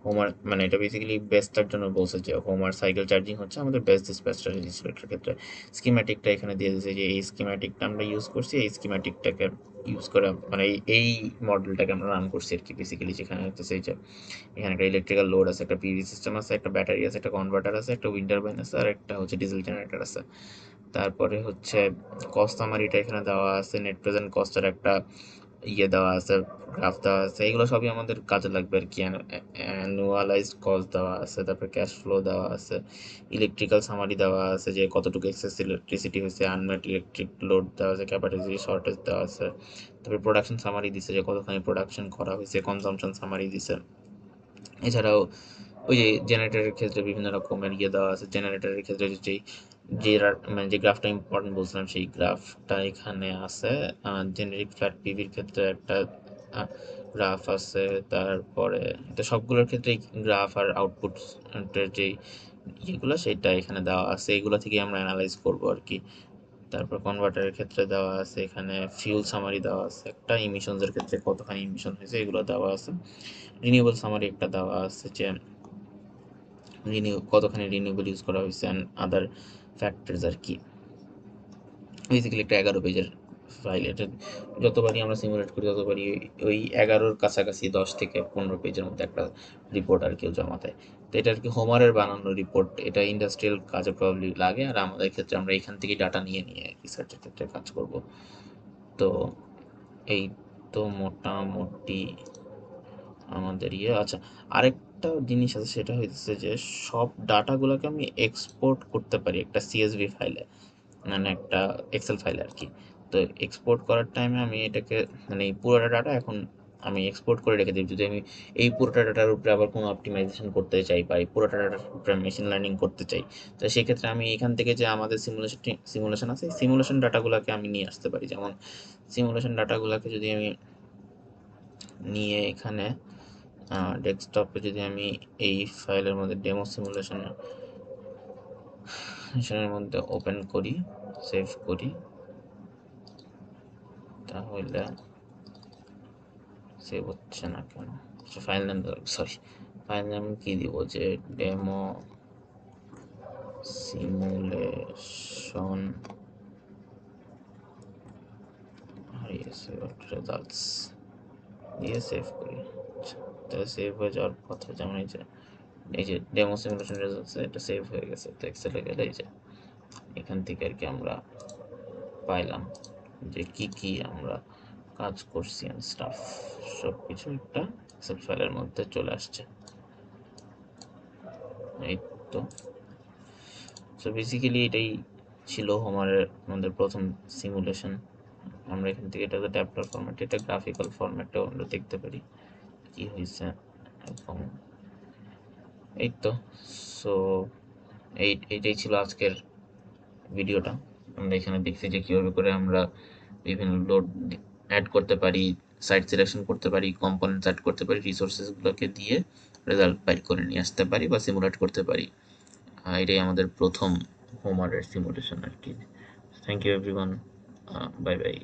হোমার মানে এটা বেসিক্যালি বেস্টটার জন্য বলছে যে হোমার সাইকেল চার্জিং হচ্ছে আমাদের বেস্ট ডিসপ্যাচ স্ট্র্যাটেজি ছিল এটার ক্ষেত্রে। স্কিম্যাটিকটা এখানে দিয়ে দিয়েছে যে এই স্কিম্যাটিকটা আমরা ইউজ করছি, এই স্কিম্যাটিকটাকে ইউজ করে মানে এই মডেলটাকে আমরা রান করছি আর কি বেসিক্যালি। যেখানে হচ্ছে এই যে এখানে একটা ইলেকট্রিক্যাল লোড আছে, একটা পিভি সিস্টেম আছে, একটা ব্যাটারি আছে, একটা কনভার্টার আছে, একটা উইন্ড টারবাইন আছে, আর একটা হচ্ছে ডিজেল জেনারেটর আছে। তারপরে হচ্ছে কস্ট সামারিটা এখানে দেওয়া আছে, নেট প্রেজেন্ট কস্টের একটা দেওয়া আছে, গ্রাফ দেওয়া আছে। এগুলো সবই আমাদের কাজে লাগবে আর কি। অ্যানুয়ালাইজড কস্ট দেওয়া আছে, তারপরে ক্যাশ ফ্লো দেওয়া আছে, ইলেকট্রিক্যাল সামারি দেওয়া আছে যে কতটুকু এক্সেস ইলেকট্রিসিটি হয়েছে, আনমেট ইলেকট্রিক লোড দেওয়া আছে, ক্যাপাসিটি শর্টেজ দেওয়া আছে। তারপরে প্রোডাকশন সামারি দিছে যে কতখানি প্রোডাকশন করা হয়েছে, কনজাম্পশন সামারি দিছে। এছাড়াও ওই যে জেনারেটরের ক্ষেত্রে বিভিন্ন রকমের দেওয়া আছে। জেনারেটরের ক্ষেত্রে মানে যে গ্রাফটা ইম্পর্টেন্ট বলছিলাম সেই গ্রাফটা এখানে আছে। জেনারিক ফ্ল্যাট পিভির ক্ষেত্রে একটা গ্রাফ আছে। তারপরে এটা সবগুলোর ক্ষেত্রেই গ্রাফ আর আউটপুট যেই যেগুলো সেটা এখানে দেওয়া আছে, এগুলো থেকে আমরা অ্যানালাইজ করবো আর কি। তারপর কনভার্টারের ক্ষেত্রে দেওয়া আছে, এখানে ফিউল সামারি দেওয়া আছে একটা, ইমিশনসের ক্ষেত্রে কতখানি ইমিশন হয়েছে এগুলো দেওয়া আছে, রিনিউয়েবল সামারি একটা দেওয়া আছে যে কতখানি রিনিউয়েবল ইউজ করা হয়েছে অ্যান্ড আদার ফ্যাক্টরস আর কি। বেসিক্যালি একটা 11 পেজের ফাইল। এটা যতবারই আমরা সিমুলেট করি ততবারই ওই 11-র কাছাকাছি 10 থেকে 15 পেজের মধ্যে একটা রিপোর্ট আর কেউ জমা দেয়। তো এটা আর কি হোমারের বানানো রিপোর্ট, এটা ইন্ডাস্ট্রিয়াল কাজে প্রবলি লাগে, আর আমাদের ক্ষেত্রে আমরা এখান থেকে ডাটা নিয়ে নিয়ে রিসার্চের ক্ষেত্রে কাজ করব। তো এই তো মোটামুটি আমাদের আচ্ছা, আরেকটা জিনিস আছে, সেটা হচ্ছে যে সব ডাটাগুলোকে আমি এক্সপোর্ট করতে পারি একটা সিএসভি ফাইলে, মানে একটা এক্সেল ফাইলে আর কি। তো এক্সপোর্ট করার টাইমে আমি এটাকে মানে এই পুরোটা ডাটা এখন আমি এক্সপোর্ট করে রেখে দিই। যদি আমি এই পুরোটা ডাটার উপরে আবার কোনো অপটিমাইজেশন করতে চাই বা এই পুরোটা ডাটার উপরে মেশিন লার্নিং করতে চাই, তো সেক্ষেত্রে আমি এখান থেকে যে আমাদের সিমুলেশন আছে, সিমুলেশন ডাটাগুলোকে আমি নিয়ে আসতে পারি। যেমন সিমুলেশন ডাটাগুলোকে যদি আমি নিয়ে এখানে ডেস্কটপে যদি আমি এই ফাইলের মধ্যে ডেমো সিমুলেশনের মধ্যে ওপেন করি, সেভ করি, তাহলে সেভ হচ্ছে না কেন? File name, sorry, file name কি দিব, যে ডেমো সিমুলেশন রেজাল্টস দিয়ে সেভ করি। তাহলে সেভ হয়ে যাওয়ার কথা, যেমন এই যে ডেমো সিমুলেশন রেজাল্টস, এটা সেভ হয়ে গেছে। তো এক্সেলে গেলে এই যে এখান থেকে আর কি আমরা পাইলাম যে কি কি আমরা কাজ করছি এন্ড স্টাফ, সব কিছু একটা এক্সেল ফাইলের মধ্যে চলে আসছে। এই তো সো বেসিক্যালি এটাই ছিল আমাদের প্রথম সিমুলেশন। আমরা এখান থেকে এটা ট্যাবুলার ফরম্যাট, এটা গ্রাফিক্যাল ফরম্যাটেও আমরা দেখতে পারি কি হয়েছে। এবং এই তো সো এইটাই ছিল আজকের ভিডিওটা। আমরা এখানে দেখছি যে কীভাবে করে আমরা বিভিন্ন লোড অ্যাড করতে পারি, সাইট সিলেকশন করতে পারি, কম্পোনেন্টস অ্যাড করতে পারি, রিসোর্সেসগুলোকে দিয়ে রেজাল্ট বাইর করে নিয়ে আসতে পারি বা সিমুলেট করতে পারি। এটাই আমাদের প্রথম হোমারের সিমুলেশন আর কি। Thank you everyone, bye by.